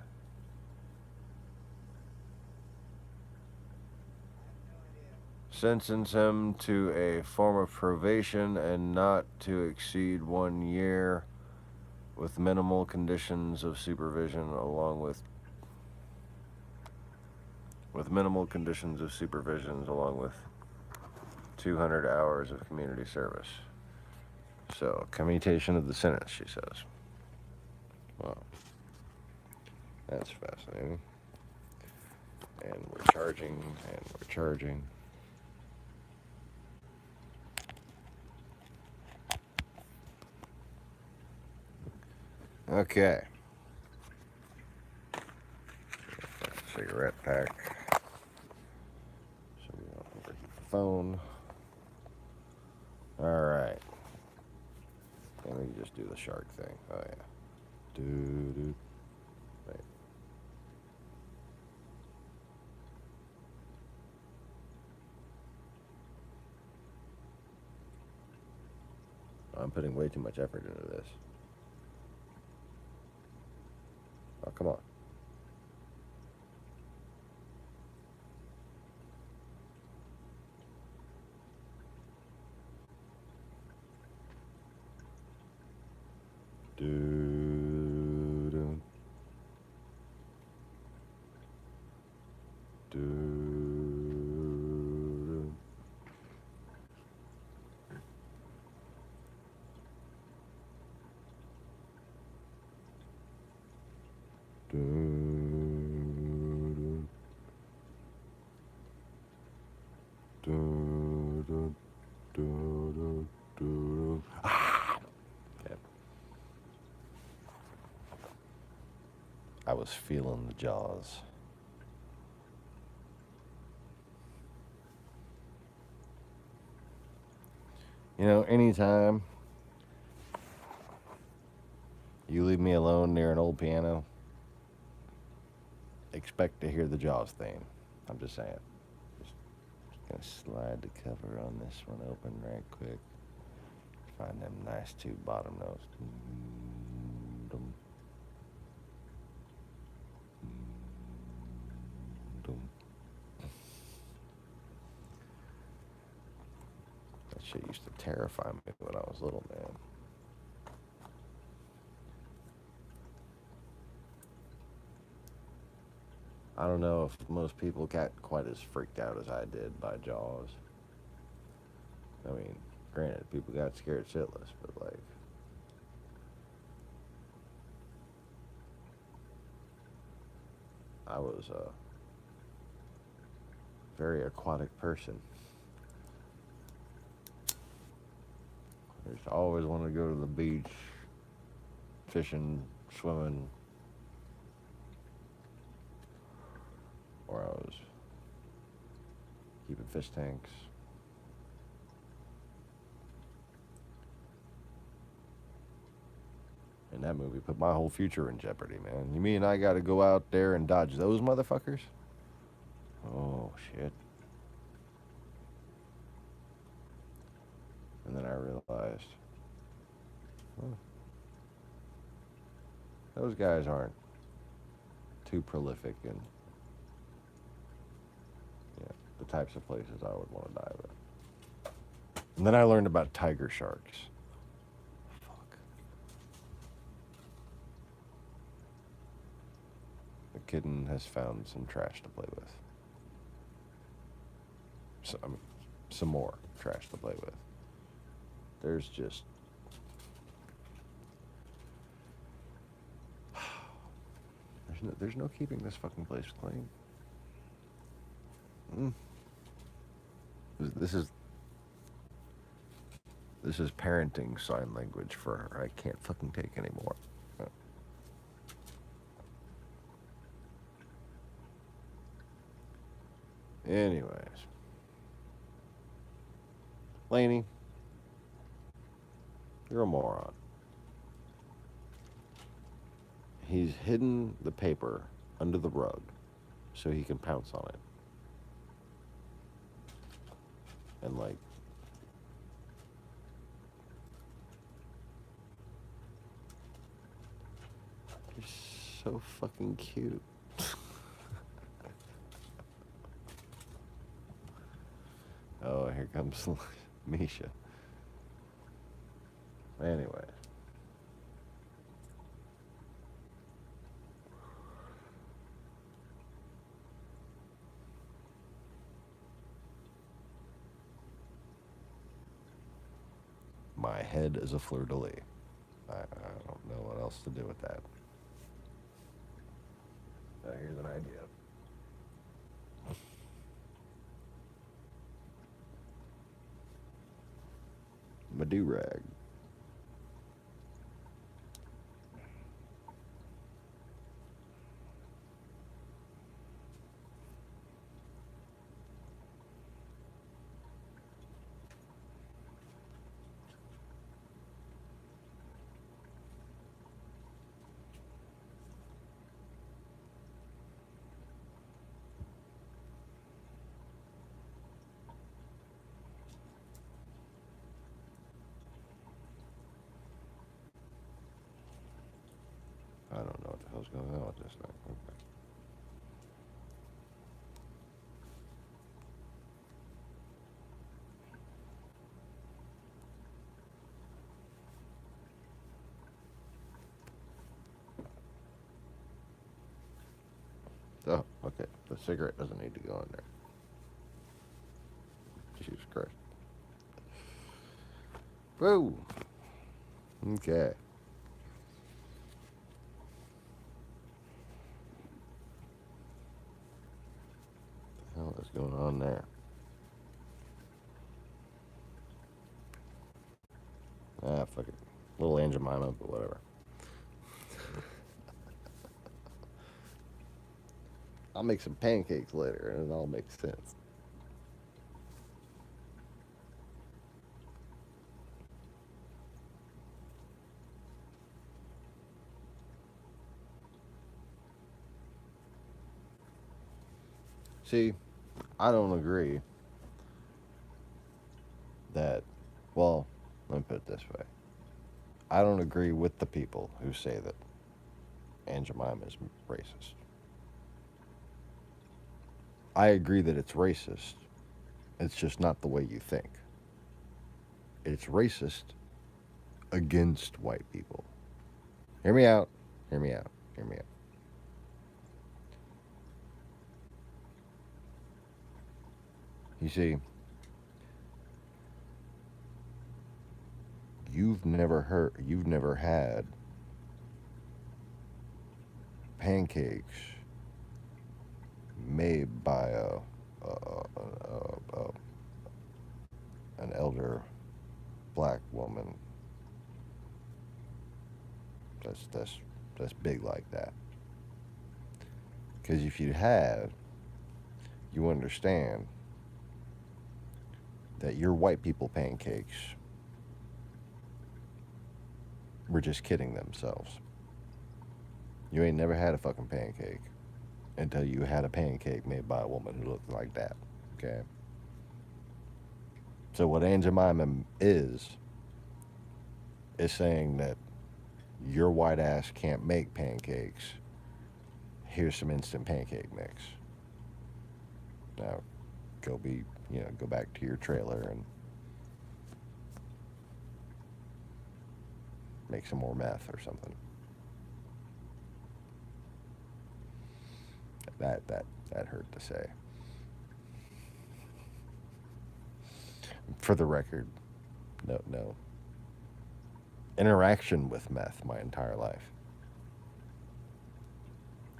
Sentence him to a form of probation and not to exceed 1 year with minimal conditions of supervision along with 200 hours of community service. So, commutation of the sentence, she says. Wow. That's fascinating. And we're charging. Okay. Cigarette pack. So we don't overheat the phone. Alright. And we can just do the shark thing. Oh yeah. Doo-doo. Wait. I'm putting way too much effort into this. Oh, come on. Doo-doo. Doo-doo. Doo-doo. Doo-doo. Doo-doo. Doo-doo. Ah! Okay. I was feeling the jaws. You know, anytime you leave me alone near an old piano, expect to hear the Jaws theme. I'm just saying. Just gonna slide the cover on this one open right quick. Find them nice two bottom notes. Dum, dum. That shit used to terrify me when I was little, man. I don't know if most people got quite as freaked out as I did by Jaws. I mean, granted, people got scared shitless, but like, I was a very aquatic person. I just always wanted to go to the beach, fishing, swimming, or I was keeping fish tanks. And that movie put my whole future in jeopardy, man. You mean I got to go out there and dodge those motherfuckers? Oh, shit. And then I realized, well, those guys aren't too prolific in the types of places I would want to dive in. And then I learned about tiger sharks. Fuck. The kitten has found some trash to play with. Some more trash to play with. There's just... There's no keeping this fucking place clean. This is parenting sign language for I can't fucking take anymore. Anyways. Laney, you're a moron. He's hidden the paper under the rug so he can pounce on it. And like, you're so fucking cute. Oh, here comes Misha. Anyway. My head is a fleur-de-lis. I don't know what else to do with that. Here's an idea. My do-rag. hell's going on with this thing? Okay. Oh, okay. The cigarette doesn't need to go in there. Jesus Christ. Whoa. Okay. What the hell is going on there? Ah, fuck it. Little Aunt Jemima, but whatever. I'll make some pancakes later and it all makes sense. See, I don't agree that, well, let me put it this way. I don't agree with the people who say that Aunt Jemima is racist. I agree that it's racist. It's just not the way you think. It's racist against white people. Hear me out. Hear me out. Hear me out. You see, you've never had pancakes made by an elder black woman that's big like that. Because if you had, you understand that your white people pancakes were just kidding themselves. You ain't never had a fucking pancake until you had a pancake made by a woman who looked like that. Okay? So what Aunt Jemima is saying that your white ass can't make pancakes. Here's some instant pancake mix. Now, go back to your trailer and make some more meth or something. That hurt to say. For the record, no interaction with meth my entire life.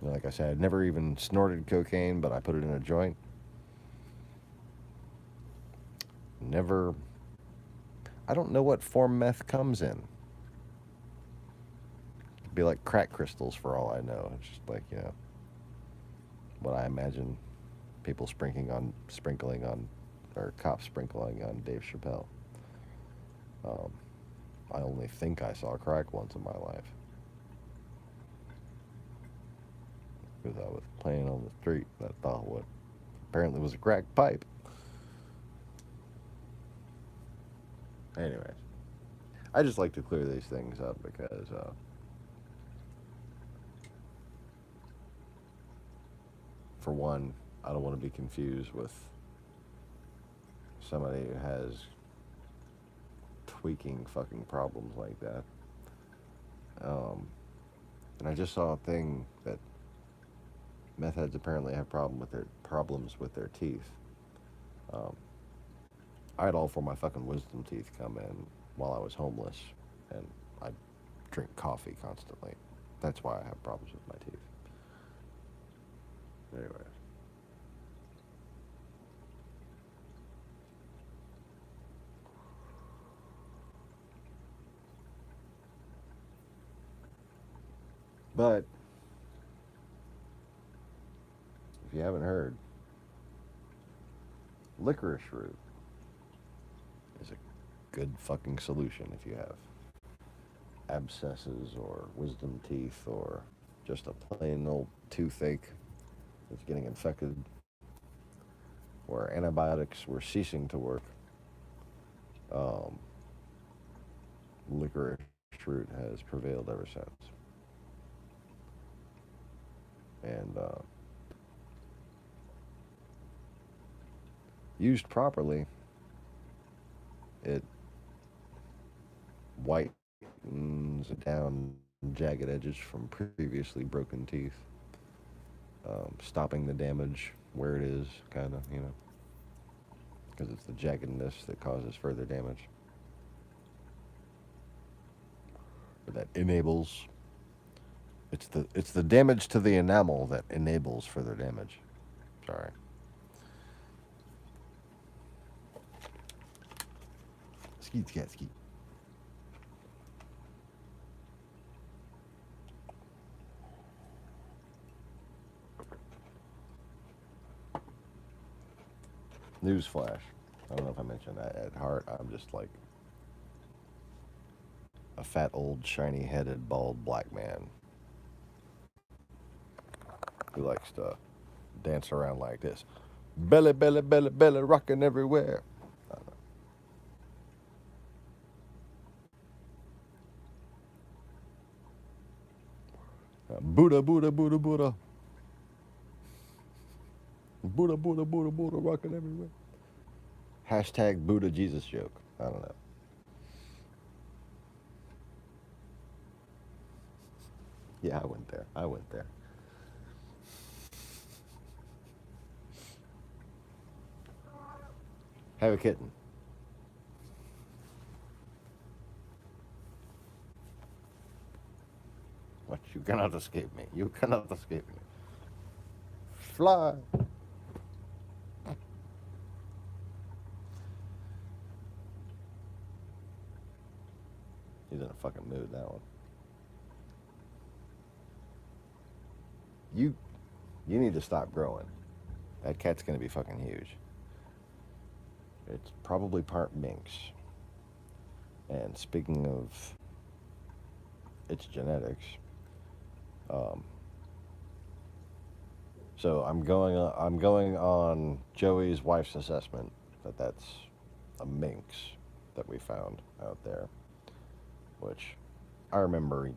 Like I said, I'd never even snorted cocaine, but I put it in a joint. Never. I don't know what form meth comes in. It'd be like crack crystals for all I know. It's just like, what I imagine people sprinkling on, or cops sprinkling on Dave Chappelle. I only think I saw crack once in my life. Because I was playing on the street and I thought what apparently was a crack pipe. Anyways, I just like to clear these things up because for one, I don't want to be confused with somebody who has tweaking fucking problems like that. And I just saw a thing that meth heads apparently have problems with their teeth. I had all four of my fucking wisdom teeth come in while I was homeless, and I drink coffee constantly. That's why I have problems with my teeth. Anyway. But if you haven't heard, licorice root is a good fucking solution if you have abscesses or wisdom teeth or just a plain old toothache that's getting infected, where antibiotics were ceasing to work. Licorice root has prevailed ever since. And used properly, it whitens down jagged edges from previously broken teeth, stopping the damage where it is, kind of, because it's the jaggedness that causes further damage. Or that enables. It's the damage to the enamel that enables further damage. Sorry. Skeet, scat, skeet. Newsflash. I don't know if I mentioned that. At heart, I'm just like a fat, old, shiny-headed, bald black man who likes to dance around like this. Belly, belly, belly, belly, rocking everywhere. Buddha, Buddha, Buddha, Buddha. Buddha, Buddha, Buddha, Buddha, rocking everywhere. Hashtag Buddha Jesus joke. I don't know. Yeah, I went there. I went there. Have a kitten. What? You cannot escape me. You cannot escape me. Fly. He's in a fucking mood, that one. You need to stop growing. That cat's gonna be fucking huge. It's probably part minx. And speaking of its genetics, so I'm going on Joey's wife's assessment that that's a minx that we found out there, which I remember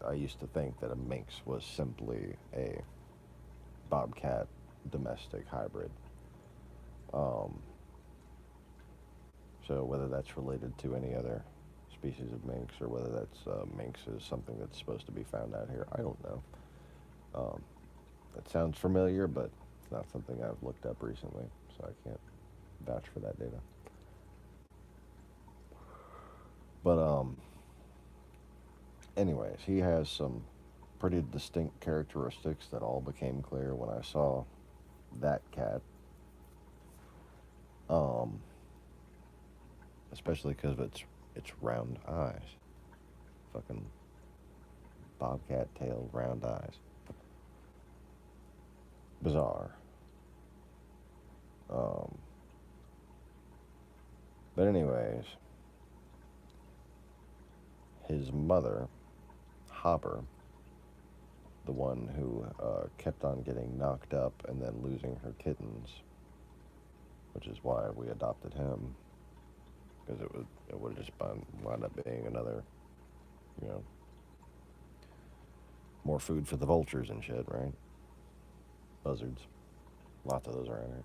I used to think that a minx was simply a bobcat domestic hybrid. So whether that's related to any other species of minx or whether that's minx is something that's supposed to be found out here, I don't know. That sounds familiar, but it's not something I've looked up recently, so I can't vouch for that data. But anyways, he has some pretty distinct characteristics that all became clear when I saw that cat. Especially because of its round eyes. Fucking bobcat tail, round eyes. Bizarre. But anyways, his mother, Hopper, the one who kept on getting knocked up and then losing her kittens, which is why we adopted him, because it would have just wound up being another, more food for the vultures and shit, right? Buzzards. Lots of those around here.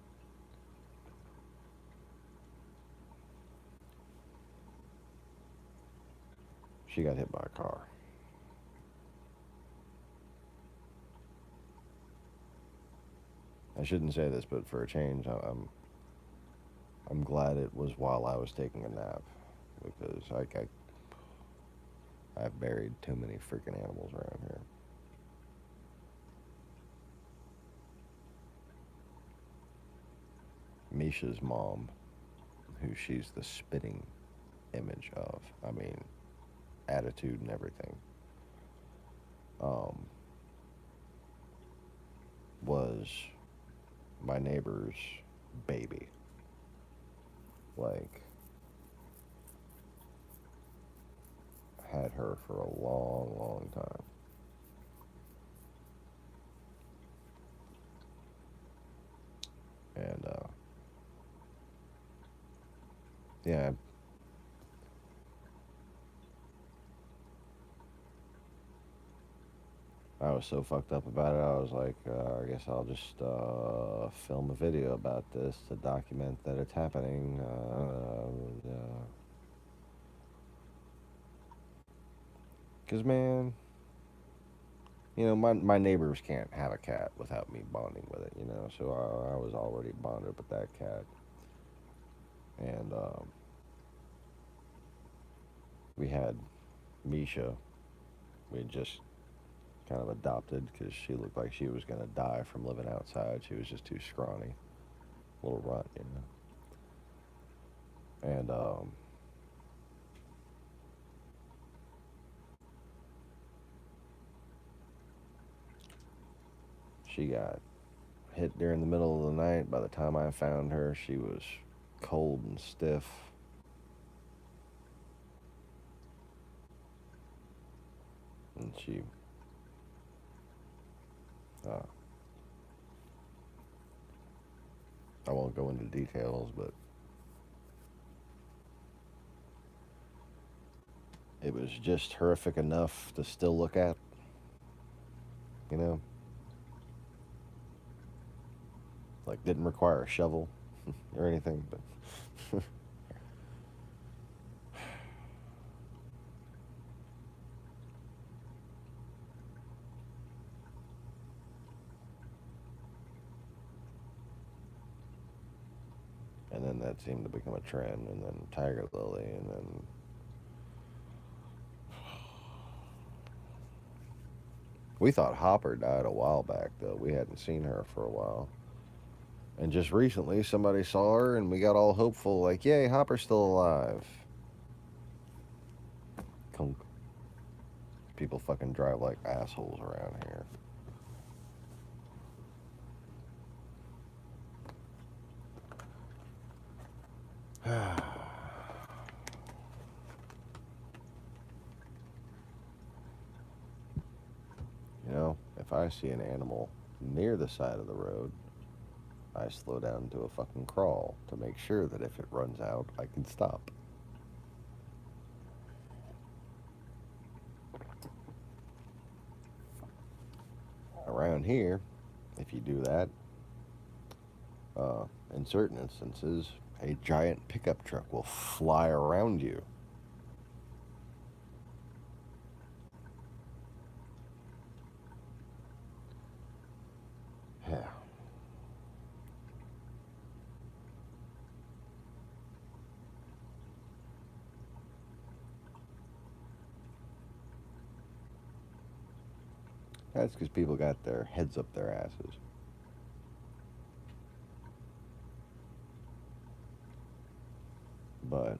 She got hit by a car. I shouldn't say this, but for a change, I'm glad it was while I was taking a nap, because I've buried too many freaking animals around here. Misha's mom, who she's the spitting image of, I mean, attitude and everything, was my neighbor's baby. Like, had her for a long, long time. And, yeah, I was was so fucked up about it, I was like, I guess I'll just film a video about this to document that it's happening. Because, man, you know, my neighbors can't have a cat without me bonding with it, you know, so I was already bonded with that cat. And we had Misha. We had just kind of adopted because she looked like she was going to die from living outside. She was just too scrawny. Little runt, you know. And she got hit during the middle of the night. By the time I found her, she was cold and stiff. And she I won't go into details, but it was just horrific enough to still look at, you know. Like, didn't require a shovel or anything, but and then that seemed to become a trend, and then Tiger Lily, and then we thought Hopper died a while back, though. We hadn't seen her for a while. And just recently, somebody saw her, and we got all hopeful, like, yay, Hopper's still alive. Kunk. People fucking drive like assholes around here. You know, if I see an animal near the side of the road, I slow down to a fucking crawl to make sure that if it runs out, I can stop. Around here, if you do that, in certain instances, a giant pickup truck will fly around you. Yeah. That's because people got their heads up their asses. But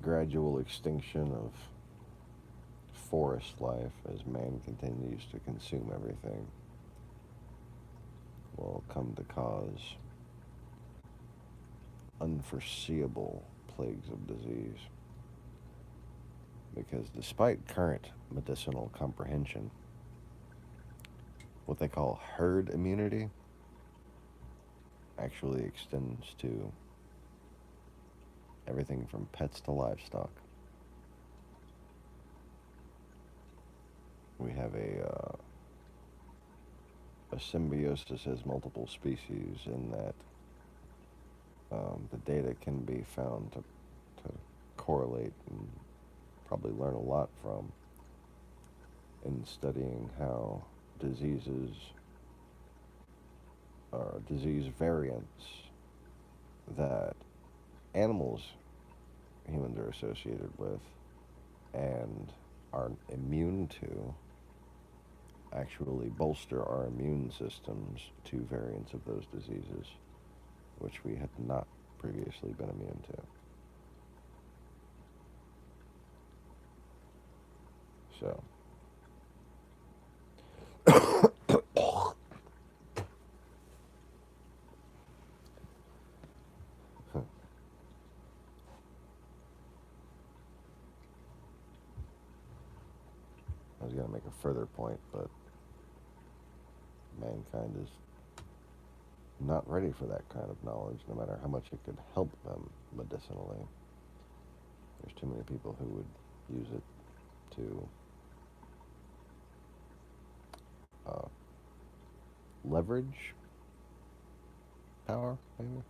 gradual extinction of forest life as man continues to consume everything will come to cause unforeseeable plagues of disease. Because despite current medicinal comprehension, what they call herd immunity actually extends to everything from pets to livestock. We have a symbiosis as multiple species in that the data can be found to correlate and probably learn a lot from in studying how diseases or disease variants that animals humans are associated with and are immune to actually bolster our immune systems to variants of those diseases which we had not previously been immune to. So I was going to make a further point, but mankind is not ready for that kind of knowledge, no matter how much it could help them medicinally. There's too many people who would use it to leverage power, maybe.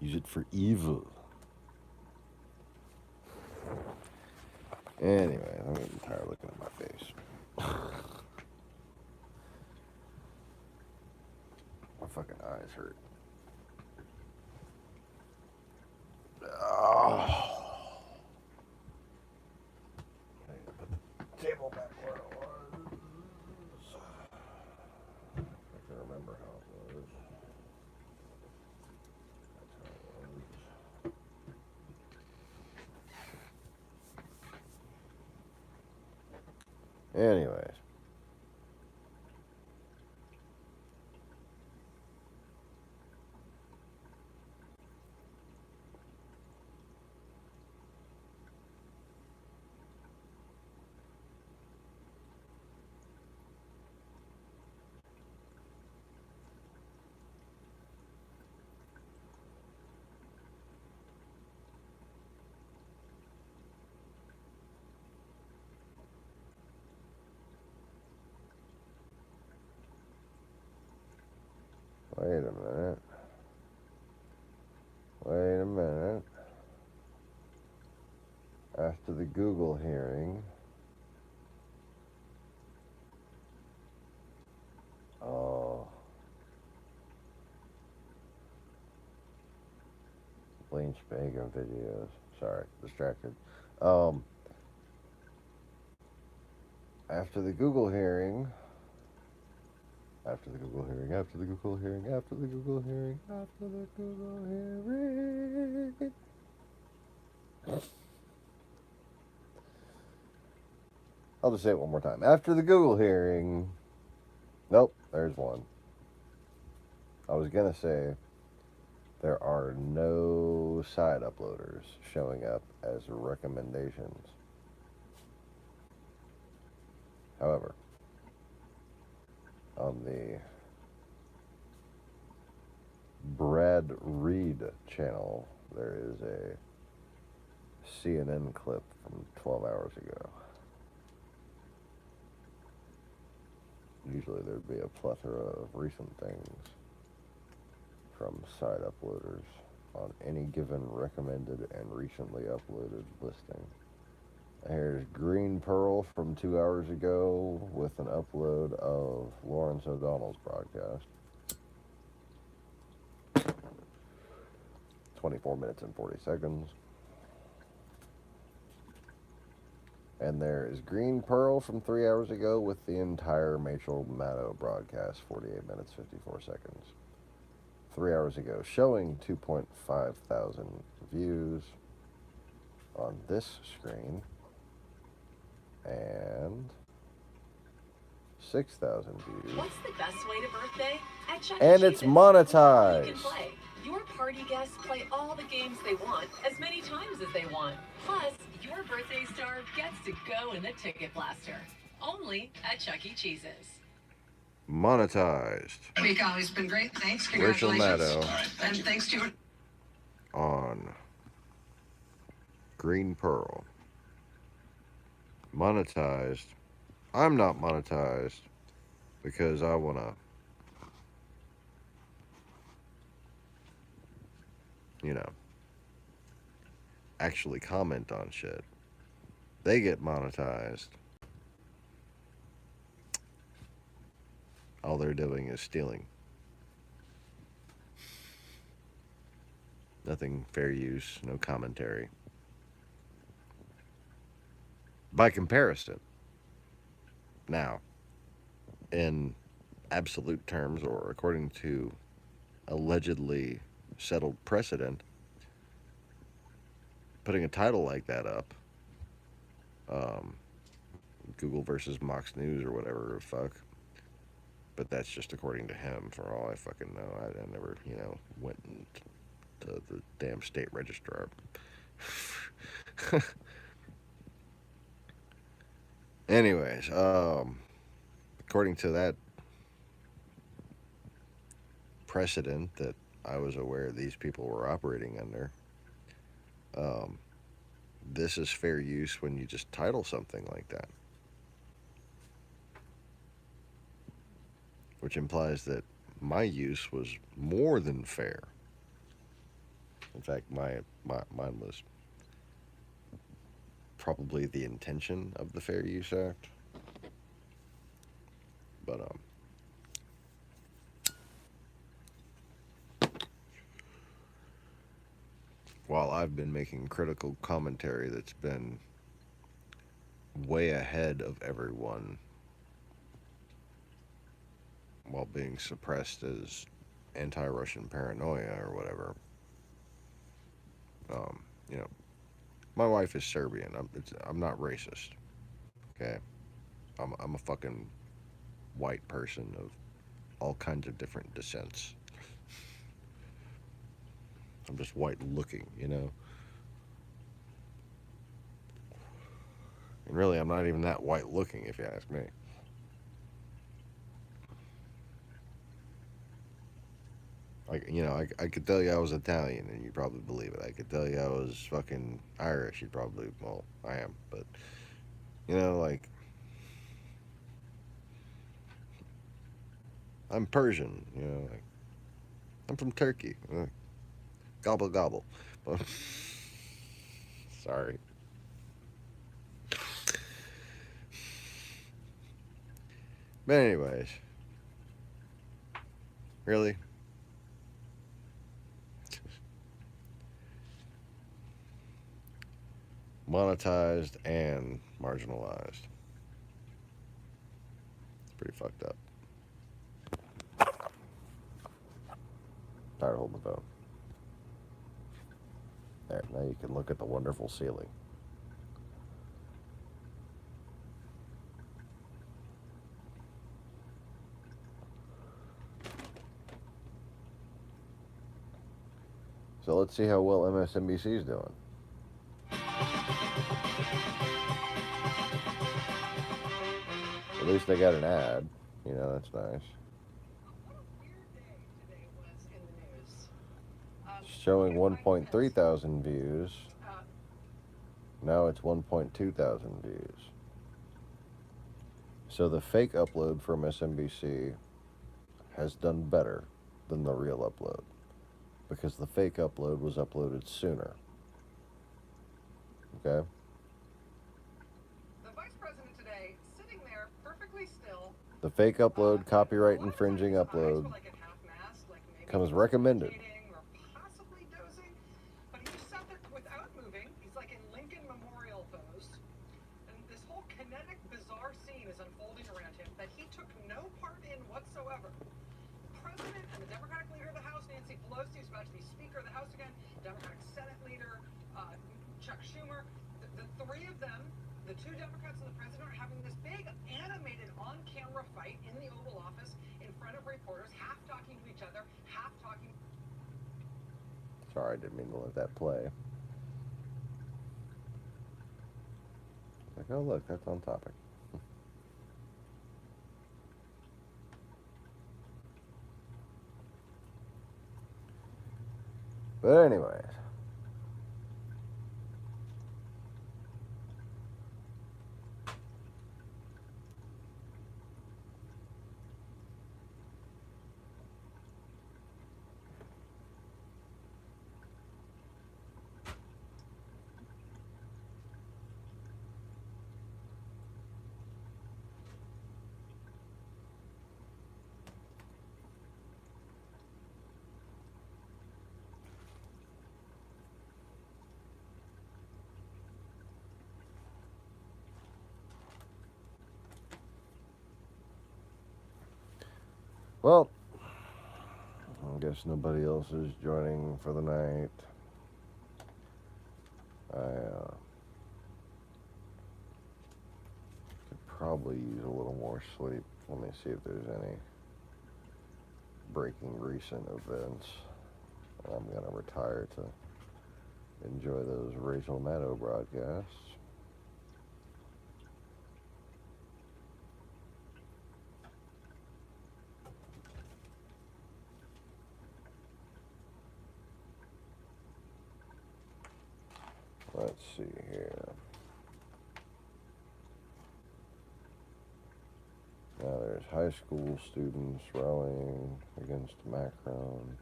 Use it for evil. Anyway, I'm getting tired of looking at my face. My fucking eyes hurt. Oh. I need to put the table back where it was. I can remember how it was. That's how it was. Anyways. Wait a minute. Wait a minute. After the Google hearing, oh, Blaine Spagan videos. Sorry, distracted. After the Google hearing, after the Google hearing, after the Google hearing, after the Google hearing, after the Google hearing. I'll just say it one more time. After the Google hearing. Nope, there's one. I was gonna say there are no side uploaders showing up as recommendations. However, on the Brad Reed channel, there is a CNN clip from 12 hours ago. Usually there'd be a plethora of recent things from side uploaders on any given recommended and recently uploaded listing. Here's Green Pearl from 2 hours ago with an upload of Lawrence O'Donnell's broadcast. 24 minutes and 40 seconds. And there is Green Pearl from 3 hours ago with the entire Rachel Maddow broadcast, 48 minutes, 54 seconds. 3 hours ago, showing 2.5 thousand views on this screen and 6,000 views. What's the best way to birthday? At Chuck E. And Cheese's. it's monetized. You can play. Your party guests play all the games they want, as many times as they want. Plus, your birthday star gets to go in the ticket blaster. Only at Chuck E. Cheese's. Monetized. Week always been great. Thanks. Rachel Congratulations. Maddow And thanks to you. on Green Pearl. Monetized. I'm not monetized because I want to, actually comment on shit. They get monetized. All they're doing is stealing. Nothing fair use, no commentary. By comparison, now, in absolute terms, or according to allegedly settled precedent, putting a title like that up, Google versus Mox News or whatever the fuck, but that's just according to him, for all I fucking know. I never, went to the damn state registrar. Anyways, according to that precedent that I was aware these people were operating under. This is fair use when you just title something like that, which implies that my use was more than fair. In fact, mine was probably the intention of the Fair Use Act. But while I've been making critical commentary that's been way ahead of everyone while being suppressed as anti-Russian paranoia or whatever, you know, my wife is Serbian. I'm not racist. Okay, I'm a fucking white person of all kinds of different descents. I'm just white looking, you know. And really, I'm not even that white looking, if you ask me. Like, you know, I could tell you I was Italian, and you'd probably believe it. I could tell you I was fucking Irish, you'd probably, well, I am, but, you know, like, I'm Persian, you know, like, I'm from Turkey. Gobble gobble. But, sorry. But anyways, really? Monetized and marginalized. It's pretty fucked up. Tired of holding the phone. There, now you can look at the wonderful ceiling. So let's see how well MSNBC is doing. At least they got an ad. You know, that's nice. Showing 1.3 thousand views. Now it's 1.2 thousand views. So the fake upload from MSNBC has done better than the real upload, because the fake upload was uploaded sooner. Okay? The vice president today sitting there perfectly still. The fake upload, copyright infringing upload, comes recommended. Or possibly dozing, but he just sat there without moving. He's like in Lincoln Memorial pose. And this whole kinetic, bizarre scene is unfolding around him that he took no part in whatsoever. The president and the Democratic leader of the House, Nancy Pelosi, is about to be Speaker of the House again. Democratic Senate leader, Chuck Schumer. The three of them, the two Democrats and the president, are having this big animated on-camera fight in the Oval Office in front of reporters, half talking to each other, half talking. Sorry, I didn't mean to let that play. Like, oh look, that's on topic. But anyways. Well, I guess nobody else is joining for the night. I could probably use a little more sleep. Let me see if there's any breaking recent events. I'm going to retire to enjoy those Rachel Maddow broadcasts. Let's see here. Now there's high school students rallying against Macron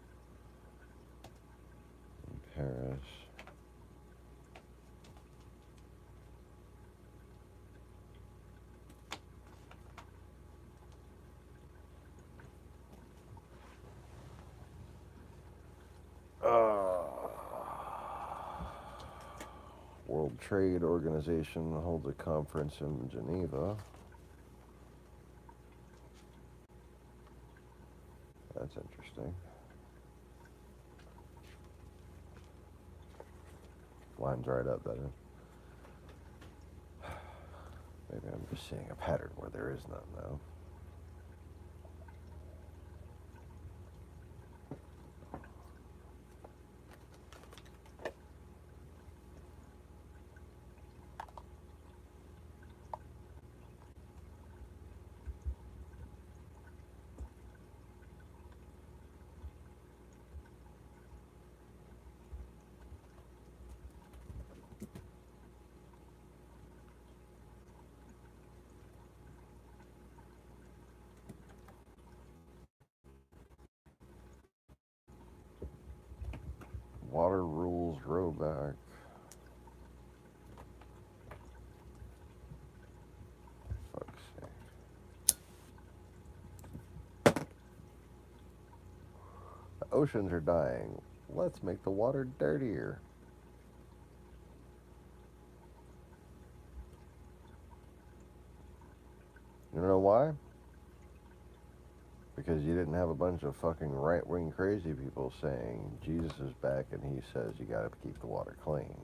in Paris. World Trade Organization holds a conference in Geneva. That's interesting. Lines right up, that is. Maybe I'm just seeing a pattern where there is none, though. Water rules rollback. Fuck's sake. The oceans are dying. Let's make the water dirtier. You know why? Because you didn't have a bunch of fucking right-wing crazy people saying Jesus is back and he says you gotta keep the water clean.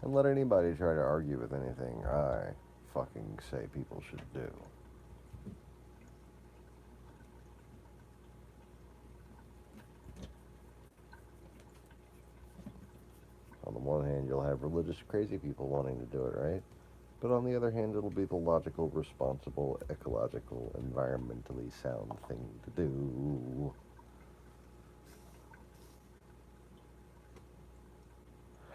And let anybody try to argue with anything I fucking say people should do. On the one hand, you'll have religious crazy people wanting to do it, right? But on the other hand, it'll be the logical, responsible, ecological, environmentally sound thing to do.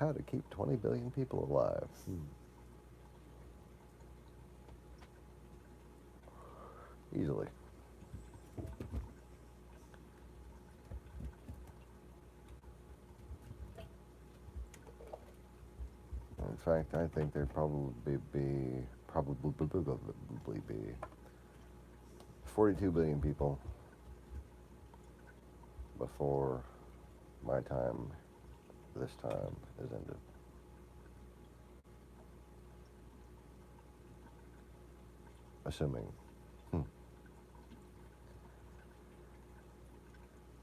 How to keep 20 billion people alive. Easily. In fact, I think there'd probably be 42 billion people before my time, this time, is ended. Assuming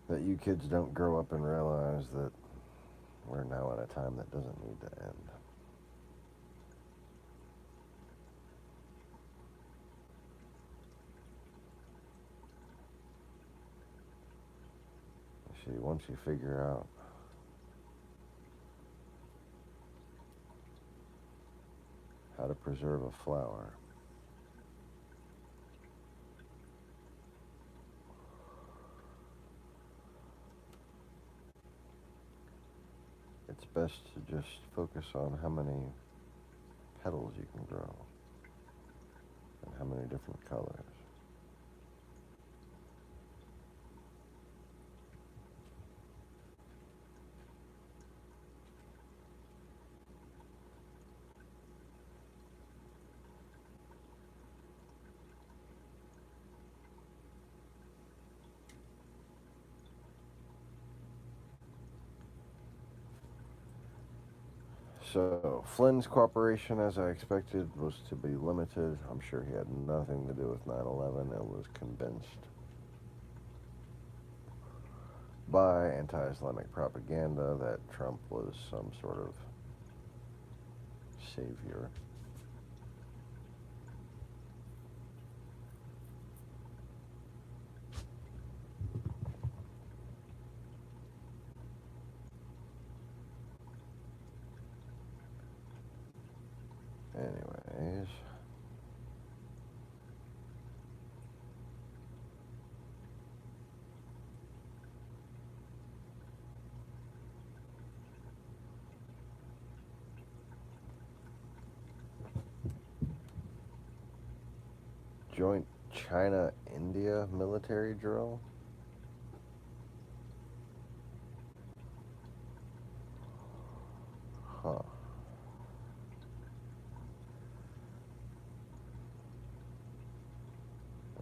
that you kids don't grow up and realize that we're now at a time that doesn't need to end. See, once you figure out how to preserve a flower, it's best to just focus on how many petals you can grow and how many different colors. So, Flynn's cooperation, as I expected, was to be limited. I'm sure he had nothing to do with 9/11 and was convinced by anti-Islamic propaganda that Trump was some sort of savior. Anyways. Joint China-India military drill? Huh.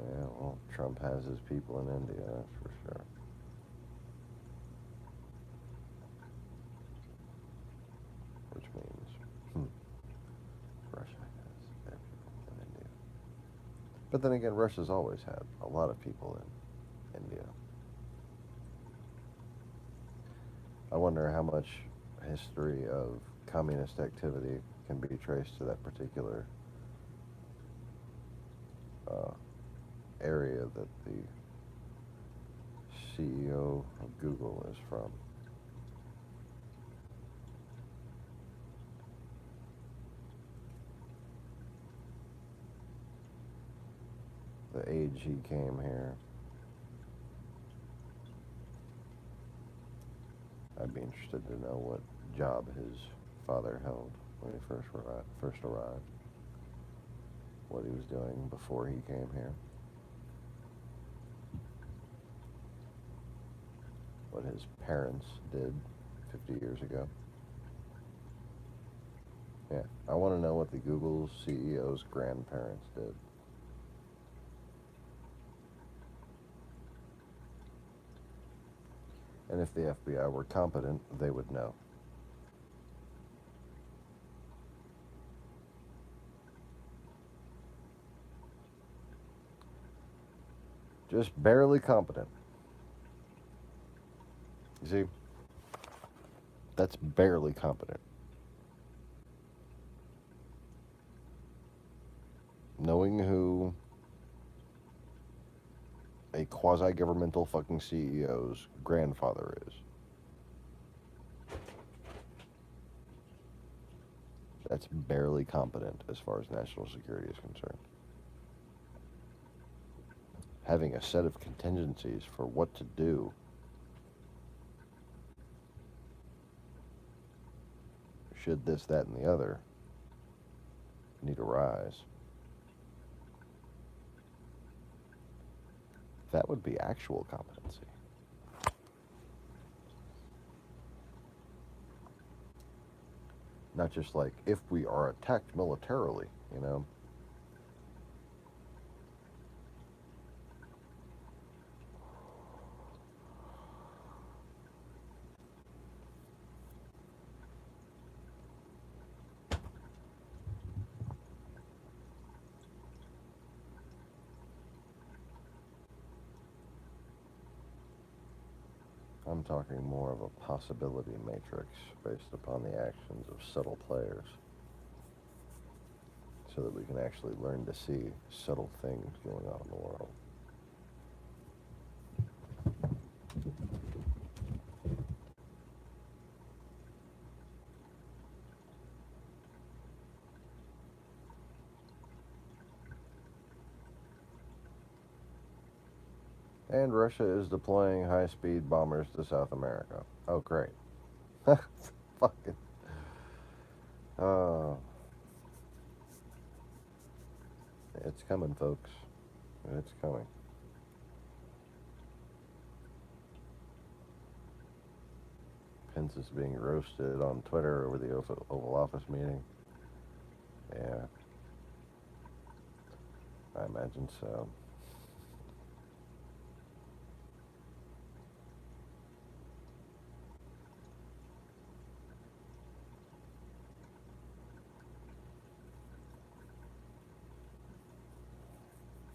Yeah, well, Trump has his people in India, that's for sure. Which means Russia has their people in India. But then again, Russia's always had a lot of people in India. I wonder how much history of communist activity can be traced to that particular area that the CEO of Google is from. The age he came here. I'd be interested to know what job his father held when he first arrived. What he was doing before he came here. What his parents did 50 years ago. Yeah, I want to know what the Google CEO's grandparents did. And if the FBI were competent, they would know. Just barely competent. You see? That's barely competent. Knowing who a quasi-governmental fucking CEO's grandfather is. That's barely competent as far as national security is concerned. Having a set of contingencies for what to do should this, that, and the other need to rise. That would be actual competency. Not just like, if we are attacked militarily, you know. I'm talking more of a possibility matrix based upon the actions of subtle players, so that we can actually learn to see subtle things going on in the world. And Russia is deploying high-speed bombers to South America. Oh, great. Fucking. It's coming, folks. It's coming. Pence is being roasted on Twitter over the Oval Office meeting. Yeah. I imagine so.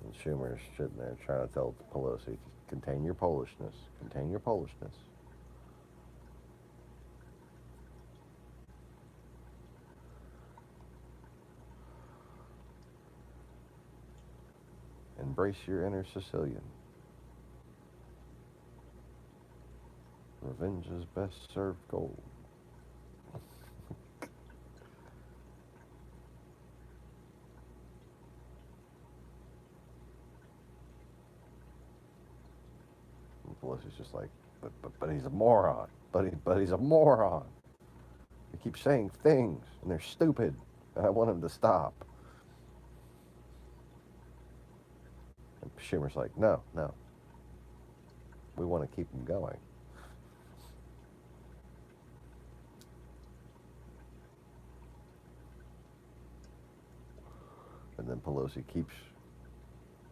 And Schumer's sitting there trying to tell Pelosi, contain your Polishness. Contain your Polishness. Embrace your inner Sicilian. Revenge is best served cold. Pelosi's just like, but he's a moron. But he's a moron. He keeps saying things, and they're stupid, and I want him to stop. Schumer's like, no, we want to keep them going. And then Pelosi keeps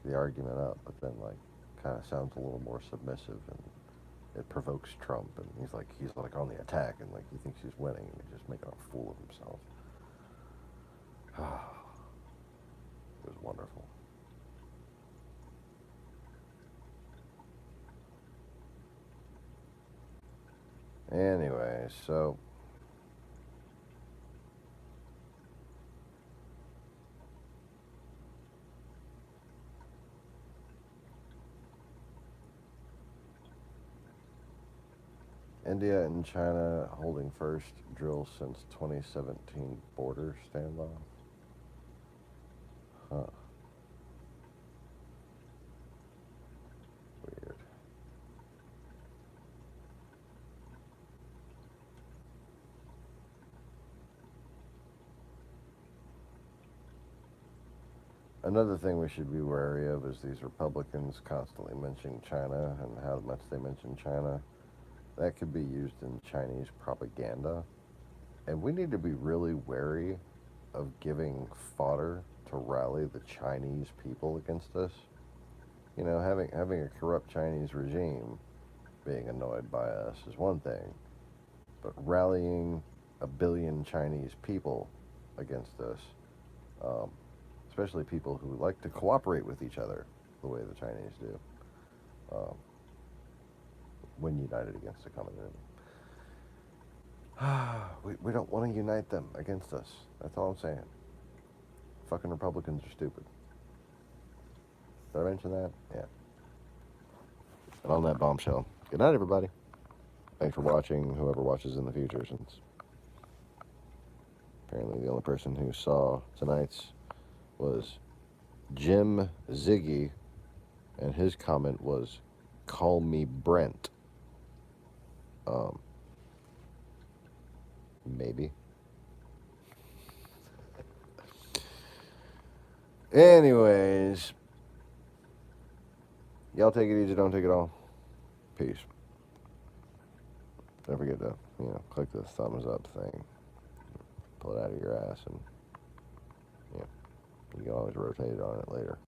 the argument up, but then like kind of sounds a little more submissive, and it provokes Trump, and he's like on the attack, and like he thinks he's winning, and he's just making a fool of himself. It was wonderful. Anyway, so India and China holding first drill since 2017 border standoff. Huh. Weird. Another thing we should be wary of is these Republicans constantly mentioning China and how much they mention China. That could be used in Chinese propaganda. And we need to be really wary of giving fodder to rally the Chinese people against us. You know, having a corrupt Chinese regime being annoyed by us is one thing, but rallying 1 billion Chinese people against us, especially people who like to cooperate with each other the way the Chinese do, when united against a common enemy. We don't want to unite them against us. That's all I'm saying. Fucking Republicans are stupid. Did I mention that? Yeah. And on that bombshell, good night, everybody. Thanks for watching, whoever watches in the future, since apparently the only person who saw tonight's was Jim Ziggy, and his comment was, "Call me Brent." Maybe. Anyways, y'all take it easy, don't take it all. Peace. Don't forget to, click the thumbs up thing. Pull it out of your ass, and you can always rotate on it later.